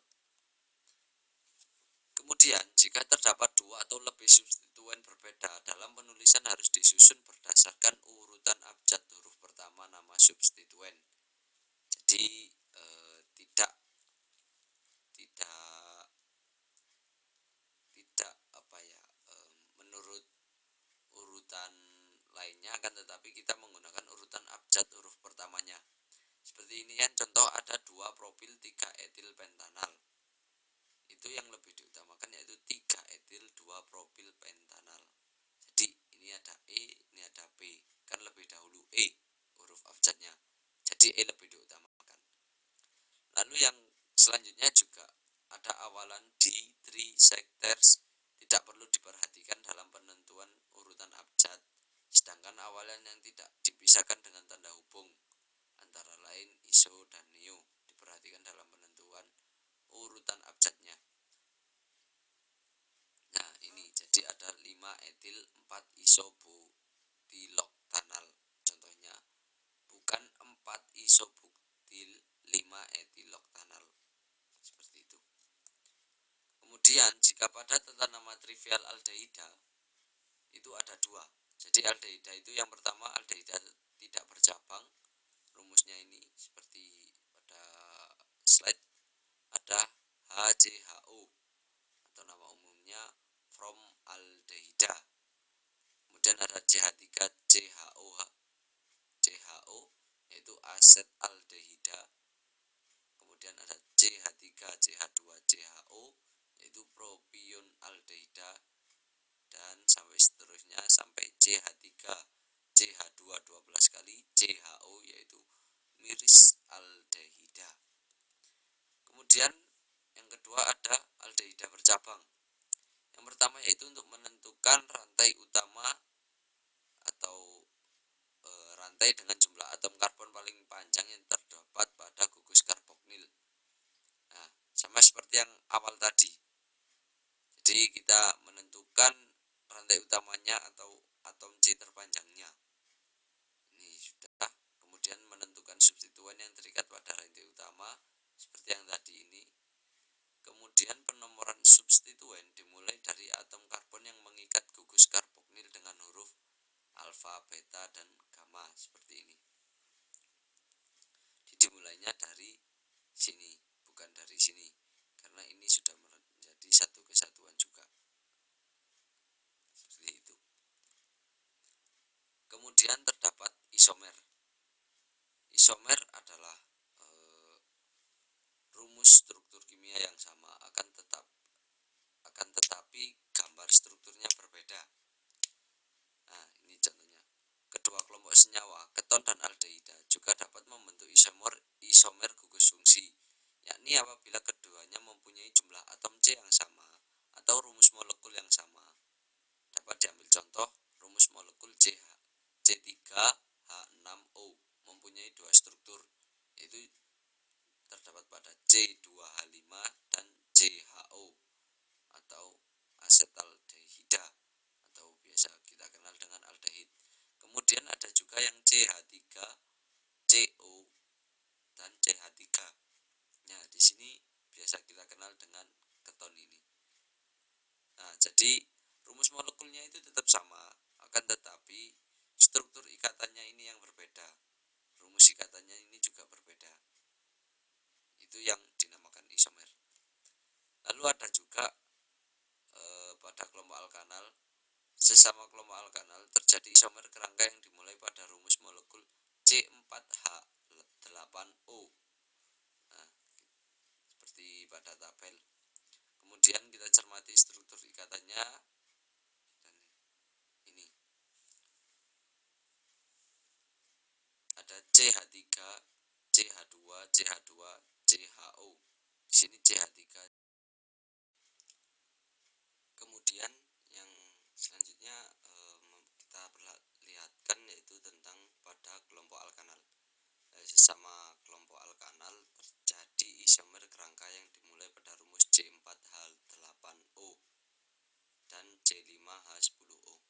Kemudian jika terdapat 2 atau lebih substituen berbeda, dalam penulisan harus disusun berdasarkan urutan abjad huruf pertama nama substituen. Jadi tidak menurut urutan lainnya, akan tetapi kita menggunakan urutan abjad huruf pertamanya. Seperti ini kan contoh, ada 2 propil 3 etil pentanal. Itu yang lebih diutamakan yaitu 3 etil 2 propil pentanal. Jadi ini ada E, ini ada B. Kan lebih dahulu E huruf abjadnya. Jadi E lebih diutamakan. Lalu yang selanjutnya juga ada awalan D3 sectors, tidak perlu diperhatikan dalam penentuan urutan abjad. Sedangkan awalan yang tidak dipisahkan dengan tanda hubung antara lain iso dan neo diperhatikan dalam penentuan urutan abjadnya. Nah, ini jadi ada 5 etil 4 isobutyloktanal. Contohnya bukan 4 isobutyl 5 etiloktanal. Seperti itu. Kemudian jika pada tata nama trivial aldehida itu ada 2. Jadi aldehida itu yang pertama aldehida tidak bercabang. Rumusnya ini seperti pada slide, ada HCHO atau nama umumnya formaldehida. Kemudian ada yaitu untuk menentukan rantai utama atau rantai dengan jumlah atom karbon paling panjang yang terdapat pada gugus karbonil. Nah, sama seperti yang awal tadi. Jadi kita menentukan rantai utamanya atau atom C terpanjangnya. Ini sudah. Kemudian menentukan substituen yang terikat pada rantai utama seperti yang tadi ini. Kemudian penomoran substituen dimulai dari atom karbon yang mengikat gugus karbonil dengan huruf alfa, beta, dan gamma seperti ini. Dimulainya dari sini, bukan dari sini, karena ini sudah menjadi satu kesatuan juga. Seperti itu. Kemudian terdapat isomer. Isomer adalah rumus struktur kimia yang sama akan tetapi gambar strukturnya berbeda. Nah, ini contohnya. Kedua kelompok senyawa, keton dan aldehida, juga dapat membentuk isomer gugus fungsi, yakni apabila keduanya mempunyai jumlah atom C yang sama atau rumus molekul yang sama. Dapat diambil contoh rumus molekul C3H6O mempunyai dua struktur, yaitu terdapat pada C2H5 dan CHO atau asetaldehida atau biasa kita kenal dengan aldehid. Kemudian ada juga yang CH3CO dan CH3. Nah, di sini biasa kita kenal dengan keton ini. Nah, jadi rumus molekulnya itu tetap sama, akan tetapi struktur ikatannya ini yang berbeda. Rumus ikatannya ini juga berbeda. Itu yang dinamakan isomer. Lalu ada juga pada kelompok alkanal, sesama kelompok alkanal terjadi isomer kerangka yang dimulai pada rumus molekul C4H8O. Nah, seperti pada tabel. Kemudian kita cermati struktur ikatannya dan ini. Ada CH3, CH2, CH2, CHO. Di sini CH3. Kemudian yang selanjutnya kita perlihatkan yaitu tentang pada kelompok alkanal. Sesama kelompok alkanal terjadi isomer kerangka yang dimulai pada rumus C4H8O dan C5H10O.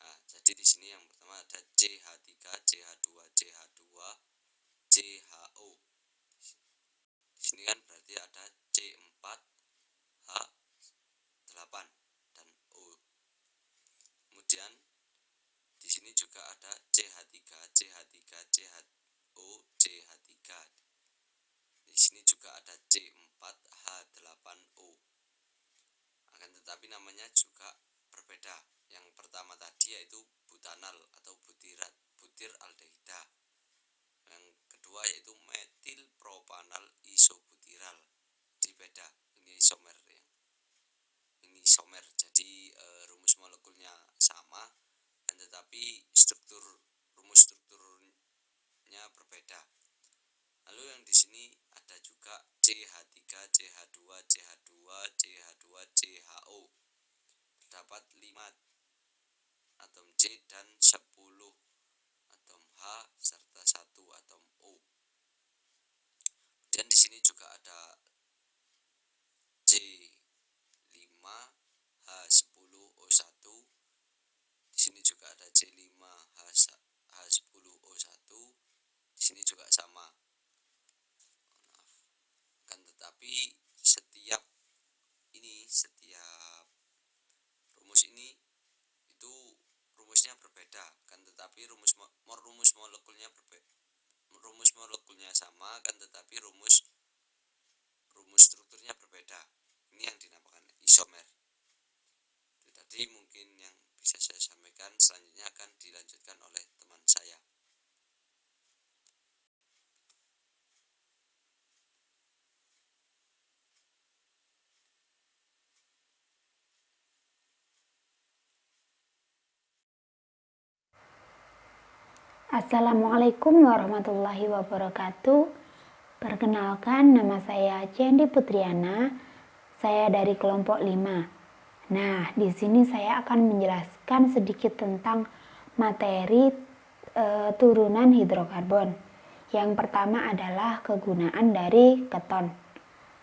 Nah, jadi di sini yang pertama ada CH3, CH2, CH2, CHO. Di sini kan berarti ada C4H8 dan O. Kemudian di sini juga ada CH3, CH3, CHO, CH3. Di sini juga ada C4H8O. Akan tetapi namanya juga berbeda. Yang pertama tadi yaitu butanal atau butir aldehida. Yang kedua yaitu metil propanal isobutiral. Jadi beda. Ini isomer ya. Ini isomer. Jadi rumus molekulnya sama, dan tetapi rumus strukturnya berbeda. Lalu yang di sini ada juga CH3, CH2, CH2, CH2, CHO. Terdapat 5 atom C dan 10 atom H serta 1 atom O. Dan di sini juga ada C5H10O1. Di sini juga ada C5H10O1. Di sini juga sama. Kan tetapi setiap rumus ini itu rumusnya berbeda, kan tetapi rumus molekulnya sama, kan tetapi rumus strukturnya berbeda. Ini yang dinamakan isomer. Itu tadi mungkin yang bisa saya sampaikan. Selanjutnya akan dilanjutkan oleh teman saya. Assalamualaikum warahmatullahi wabarakatuh. Perkenalkan, nama saya Cendi Putriana. Saya dari kelompok 5. Nah, di sini saya akan menjelaskan sedikit tentang materi turunan hidrokarbon. Yang pertama adalah kegunaan dari keton.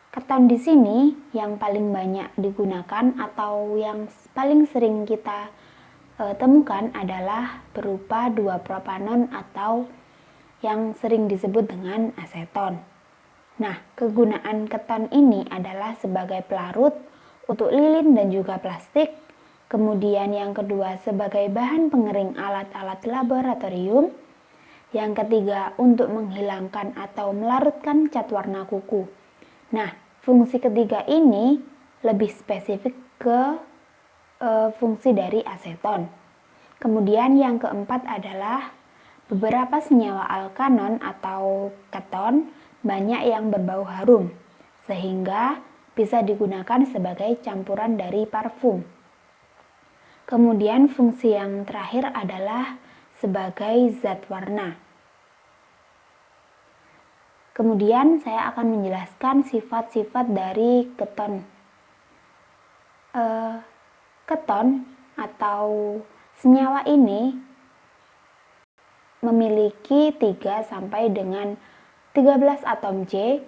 Keton di sini yang paling banyak digunakan atau yang paling sering kita temukan adalah berupa 2-propanon atau yang sering disebut dengan aseton. Nah, kegunaan keton ini adalah sebagai pelarut untuk lilin dan juga plastik. Kemudian yang kedua sebagai bahan pengering alat-alat laboratorium. Yang ketiga untuk menghilangkan atau melarutkan cat warna kuku. Nah, fungsi ketiga ini lebih spesifik ke fungsi dari aseton. Kemudian yang keempat adalah beberapa senyawa alkanon atau keton banyak yang berbau harum, sehingga bisa digunakan sebagai campuran dari parfum. Kemudian fungsi yang terakhir adalah sebagai zat warna. Kemudian saya akan menjelaskan sifat-sifat dari keton. Keton atau senyawa ini memiliki 3 sampai dengan 13 atom C,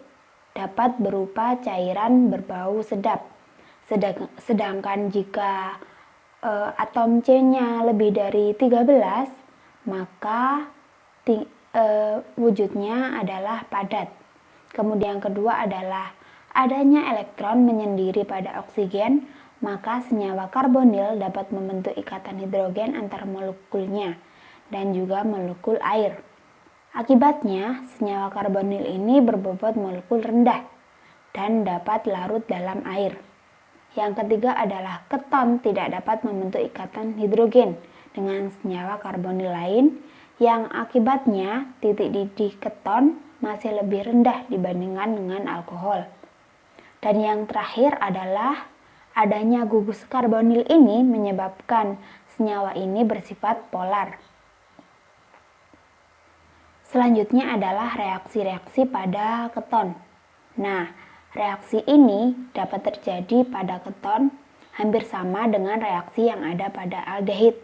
dapat berupa cairan berbau sedap. Sedangkan jika atom C-nya lebih dari 13, maka wujudnya adalah padat. Kemudian kedua adalah adanya elektron menyendiri pada oksigen, maka senyawa karbonil dapat membentuk ikatan hidrogen antar molekulnya dan juga molekul air. Akibatnya, senyawa karbonil ini berbobot molekul rendah dan dapat larut dalam air. Yang ketiga adalah keton tidak dapat membentuk ikatan hidrogen dengan senyawa karbonil lain, yang akibatnya titik didih keton masih lebih rendah dibandingkan dengan alkohol. Dan yang terakhir adalah adanya gugus karbonil ini menyebabkan senyawa ini bersifat polar. Selanjutnya adalah reaksi-reaksi pada keton. Nah, reaksi ini dapat terjadi pada keton hampir sama dengan reaksi yang ada pada aldehid.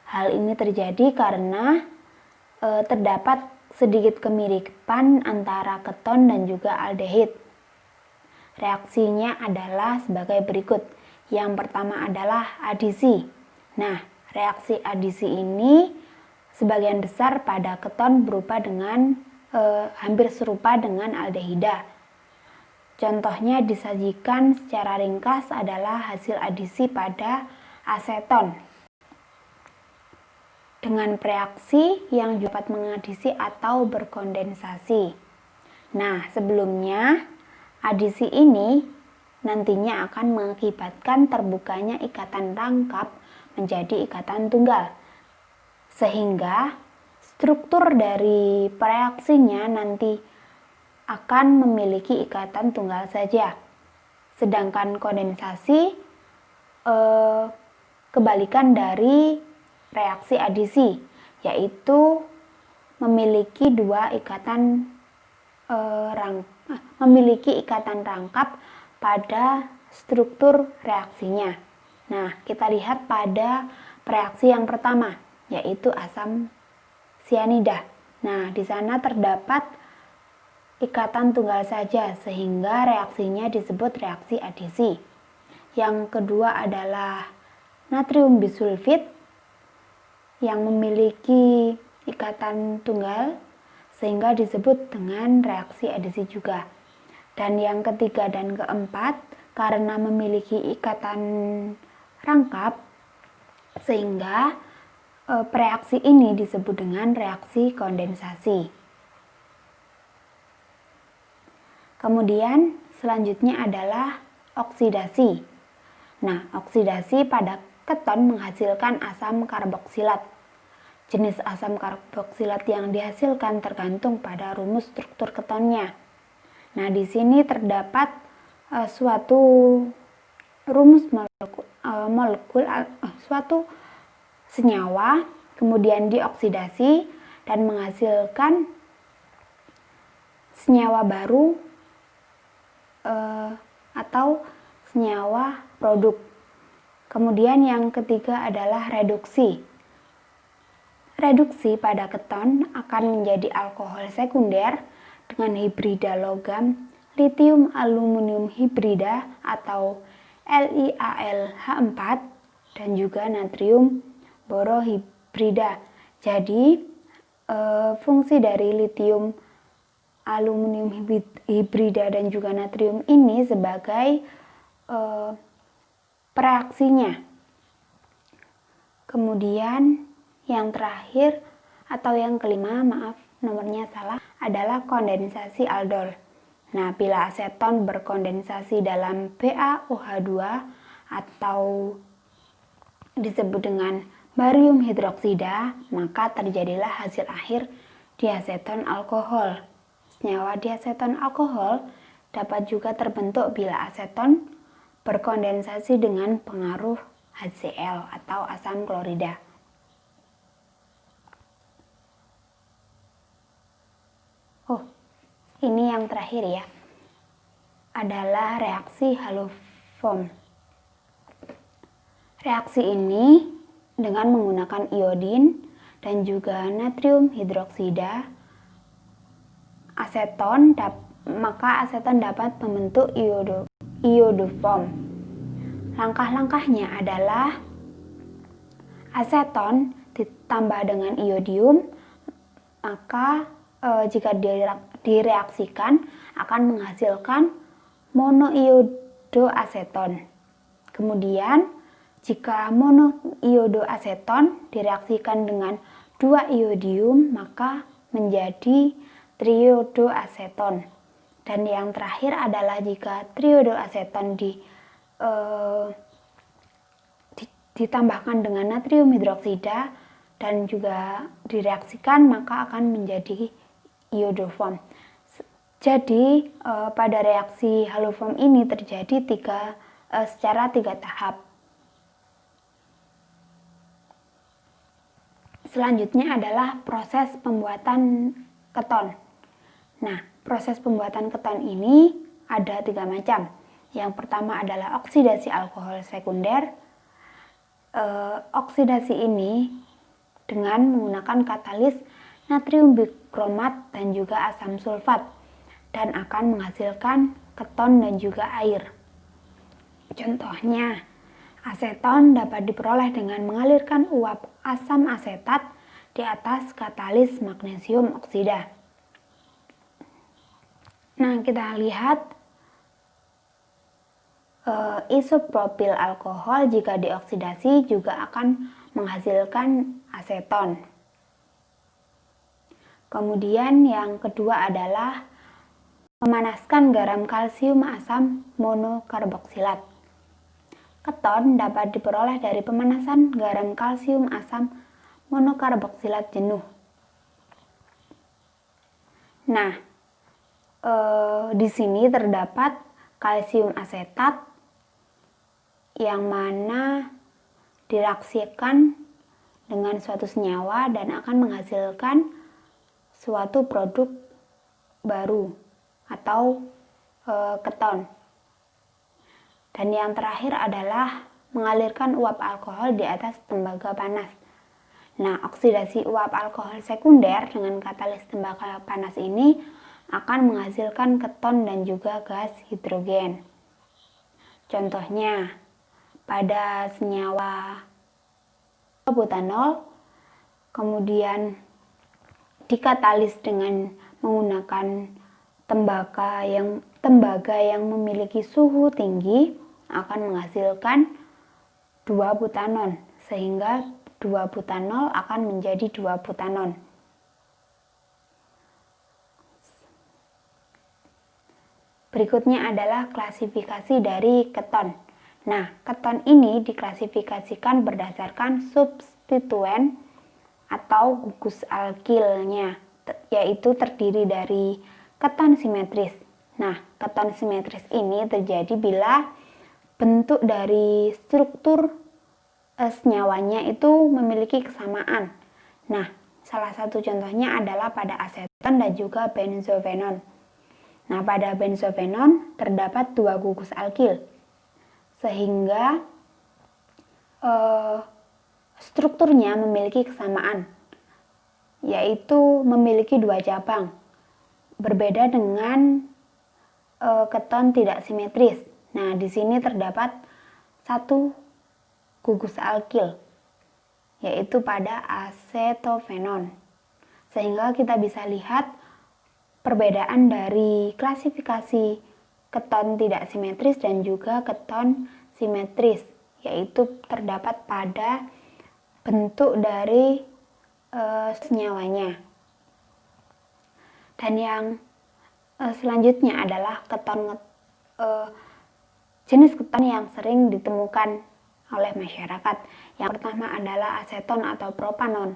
Hal ini terjadi karena terdapat sedikit kemiripan antara keton dan juga aldehid. Reaksinya adalah sebagai berikut. Yang pertama adalah adisi. Nah, reaksi adisi ini sebagian besar pada keton berupa dengan hampir serupa dengan aldehida. Contohnya disajikan secara ringkas adalah hasil adisi pada aseton dengan reaksi yang dapat mengadisi atau berkondensasi. Nah, sebelumnya adisi ini nantinya akan mengakibatkan terbukanya ikatan rangkap menjadi ikatan tunggal, sehingga struktur dari reaksinya nanti akan memiliki ikatan tunggal saja. Sedangkan kondensasi kebalikan dari reaksi adisi, yaitu memiliki ikatan rangkap pada struktur reaksinya. Nah, kita lihat pada reaksi yang pertama, yaitu asam sianida. Nah, di sana terdapat ikatan tunggal saja, sehingga reaksinya disebut reaksi adisi. Yang kedua adalah natrium bisulfit yang memiliki ikatan tunggal, sehingga disebut dengan reaksi adisi juga. Dan yang ketiga dan keempat, karena memiliki ikatan rangkap, sehingga reaksi ini disebut dengan reaksi kondensasi. Kemudian selanjutnya adalah oksidasi. Nah, oksidasi pada keton menghasilkan asam karboksilat. Jenis asam karboksilat yang dihasilkan tergantung pada rumus struktur ketonnya. Nah, di sini terdapat suatu rumus suatu senyawa kemudian dioksidasi dan menghasilkan senyawa baru atau senyawa produk. Kemudian yang ketiga adalah reduksi. Reduksi pada keton akan menjadi alkohol sekunder dengan hibrida logam litium aluminium hibrida atau LiAlH4 dan juga natrium borohibrida. Jadi fungsi dari litium aluminium hibrida dan juga natrium ini sebagai pereaksinya. Kemudian yang terakhir atau yang kelima, maaf nomornya salah, adalah kondensasi aldol. Nah, bila aseton berkondensasi dalam BaOH2 atau disebut dengan barium hidroksida, maka terjadilah hasil akhir diaseton alkohol. Senyawa diaseton alkohol dapat juga terbentuk bila aseton berkondensasi dengan pengaruh HCl atau asam klorida. Oh, ini yang terakhir ya, adalah reaksi Halovom. Reaksi ini dengan menggunakan iodin dan juga natrium hidroksida, maka aseton dapat membentuk iodoform. Langkah-langkahnya adalah aseton ditambah dengan iodium, maka jika direaksikan akan menghasilkan monoiodoaseton. Kemudian jika monoiodoaseton direaksikan dengan 2 iodium maka menjadi triodoaseton. Dan yang terakhir adalah jika triodoaseton ditambahkan dengan natrium hidroksida dan juga direaksikan maka akan menjadi iodoform. Jadi pada reaksi Halovom ini terjadi secara 3 tahap. Selanjutnya adalah proses pembuatan keton. Nah, proses pembuatan keton ini ada 3 macam. Yang pertama adalah oksidasi alkohol sekunder. Oksidasi ini dengan menggunakan katalis natrium bikromat dan juga asam sulfat dan akan menghasilkan keton dan juga air. Contohnya, aseton dapat diperoleh dengan mengalirkan uap asam asetat di atas katalis magnesium oksida. Nah, kita lihat isopropil alkohol jika dioksidasi juga akan menghasilkan aseton. Kemudian yang kedua adalah memanaskan garam kalsium asam monokarboksilat. Keton dapat diperoleh dari pemanasan garam kalsium asam monokarboksilat jenuh. Nah, di sini terdapat kalsium asetat yang mana direaksikan dengan suatu senyawa dan akan menghasilkan suatu produk baru atau keton. Dan yang terakhir adalah mengalirkan uap alkohol di atas tembaga panas. Nah, oksidasi uap alkohol sekunder dengan katalis tembaga panas ini akan menghasilkan keton dan juga gas hidrogen. Contohnya, pada senyawa butanol, kemudian dikatalis dengan menggunakan tembaga yang memiliki suhu tinggi akan menghasilkan 2 butanon, sehingga 2 butanol akan menjadi 2 butanon. Berikutnya adalah klasifikasi dari keton. Nah, keton ini diklasifikasikan berdasarkan substituen atau gugus alkilnya, yaitu terdiri dari keton simetris. Nah, keton simetris ini terjadi bila bentuk dari struktur senyawanya itu memiliki kesamaan. Nah, salah satu contohnya adalah pada aseton dan juga benzofenon. Nah, pada benzofenon terdapat 2 gugus alkil, sehingga strukturnya memiliki kesamaan, yaitu memiliki 2 cabang. Berbeda dengan keton tidak simetris. Nah, di sini terdapat 1 gugus alkil, yaitu pada acetofenon. Sehingga kita bisa lihat perbedaan dari klasifikasi keton tidak simetris dan juga keton simetris, yaitu terdapat pada bentuk dari senyawanya. Dan yang selanjutnya adalah jenis keton yang sering ditemukan oleh masyarakat. Yang pertama adalah aseton atau propanon,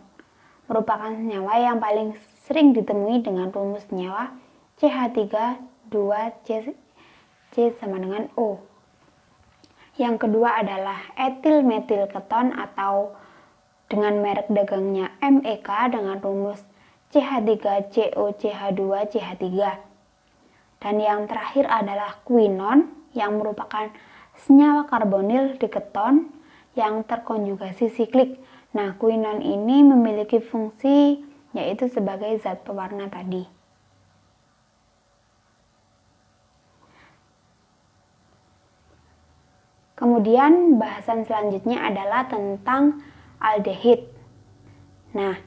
merupakan senyawa yang paling sering ditemui dengan rumus senyawa CH3 2C sama dengan O. Yang kedua adalah etil metil keton atau dengan merek dagangnya MEK dengan rumus CH3COCH2CH3. Dan yang terakhir adalah quinon yang merupakan senyawa karbonil di keton yang terkonjugasi siklik. Nah, quinon ini memiliki fungsi yaitu sebagai zat pewarna tadi. Kemudian bahasan selanjutnya adalah tentang aldehid. Nah,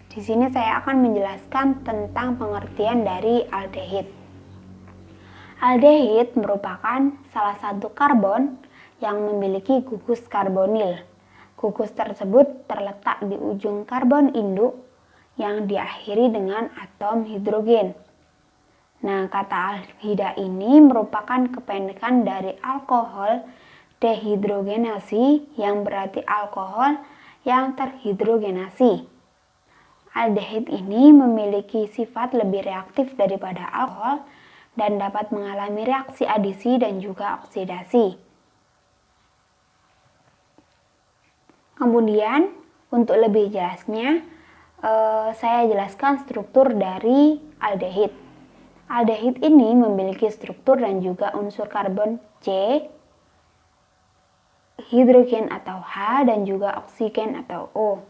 di sini saya akan menjelaskan tentang pengertian dari aldehid. Aldehid merupakan salah satu karbon yang memiliki gugus karbonil. Gugus tersebut terletak di ujung karbon induk yang diakhiri dengan atom hidrogen. Nah, kata aldehyda ini merupakan kependekan dari alkohol dehidrogenasi yang berarti alkohol yang terhidrogenasi. Aldehid ini memiliki sifat lebih reaktif daripada alkohol dan dapat mengalami reaksi adisi dan juga oksidasi. Kemudian, untuk lebih jelasnya, saya jelaskan struktur dari aldehid. Aldehid ini memiliki struktur dan juga unsur karbon C, hidrogen atau H, dan juga oksigen atau O.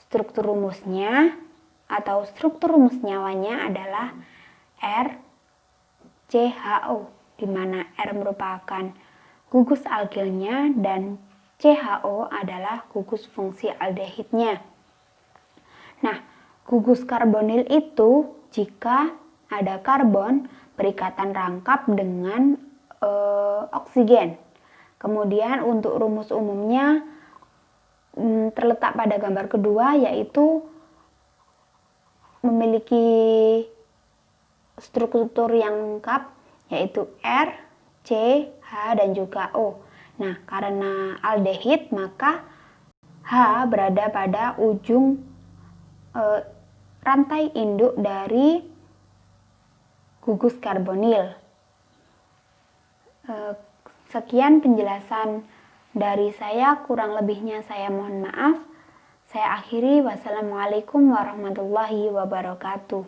Struktur rumusnya atau struktur rumus nyawanya adalah RCHO, di mana R merupakan gugus alkilnya dan CHO adalah gugus fungsi aldehidnya. Nah, gugus karbonil itu jika ada karbon berikatan rangkap dengan oksigen. Kemudian untuk rumus umumnya terletak pada gambar kedua, yaitu memiliki struktur yang lengkap, yaitu R, C, H, dan juga O. Nah, karena aldehid maka H berada pada ujung rantai induk dari gugus karbonil. Sekian penjelasan dari saya, kurang lebihnya saya mohon maaf. Saya akhiri, wassalamualaikum warahmatullahi wabarakatuh.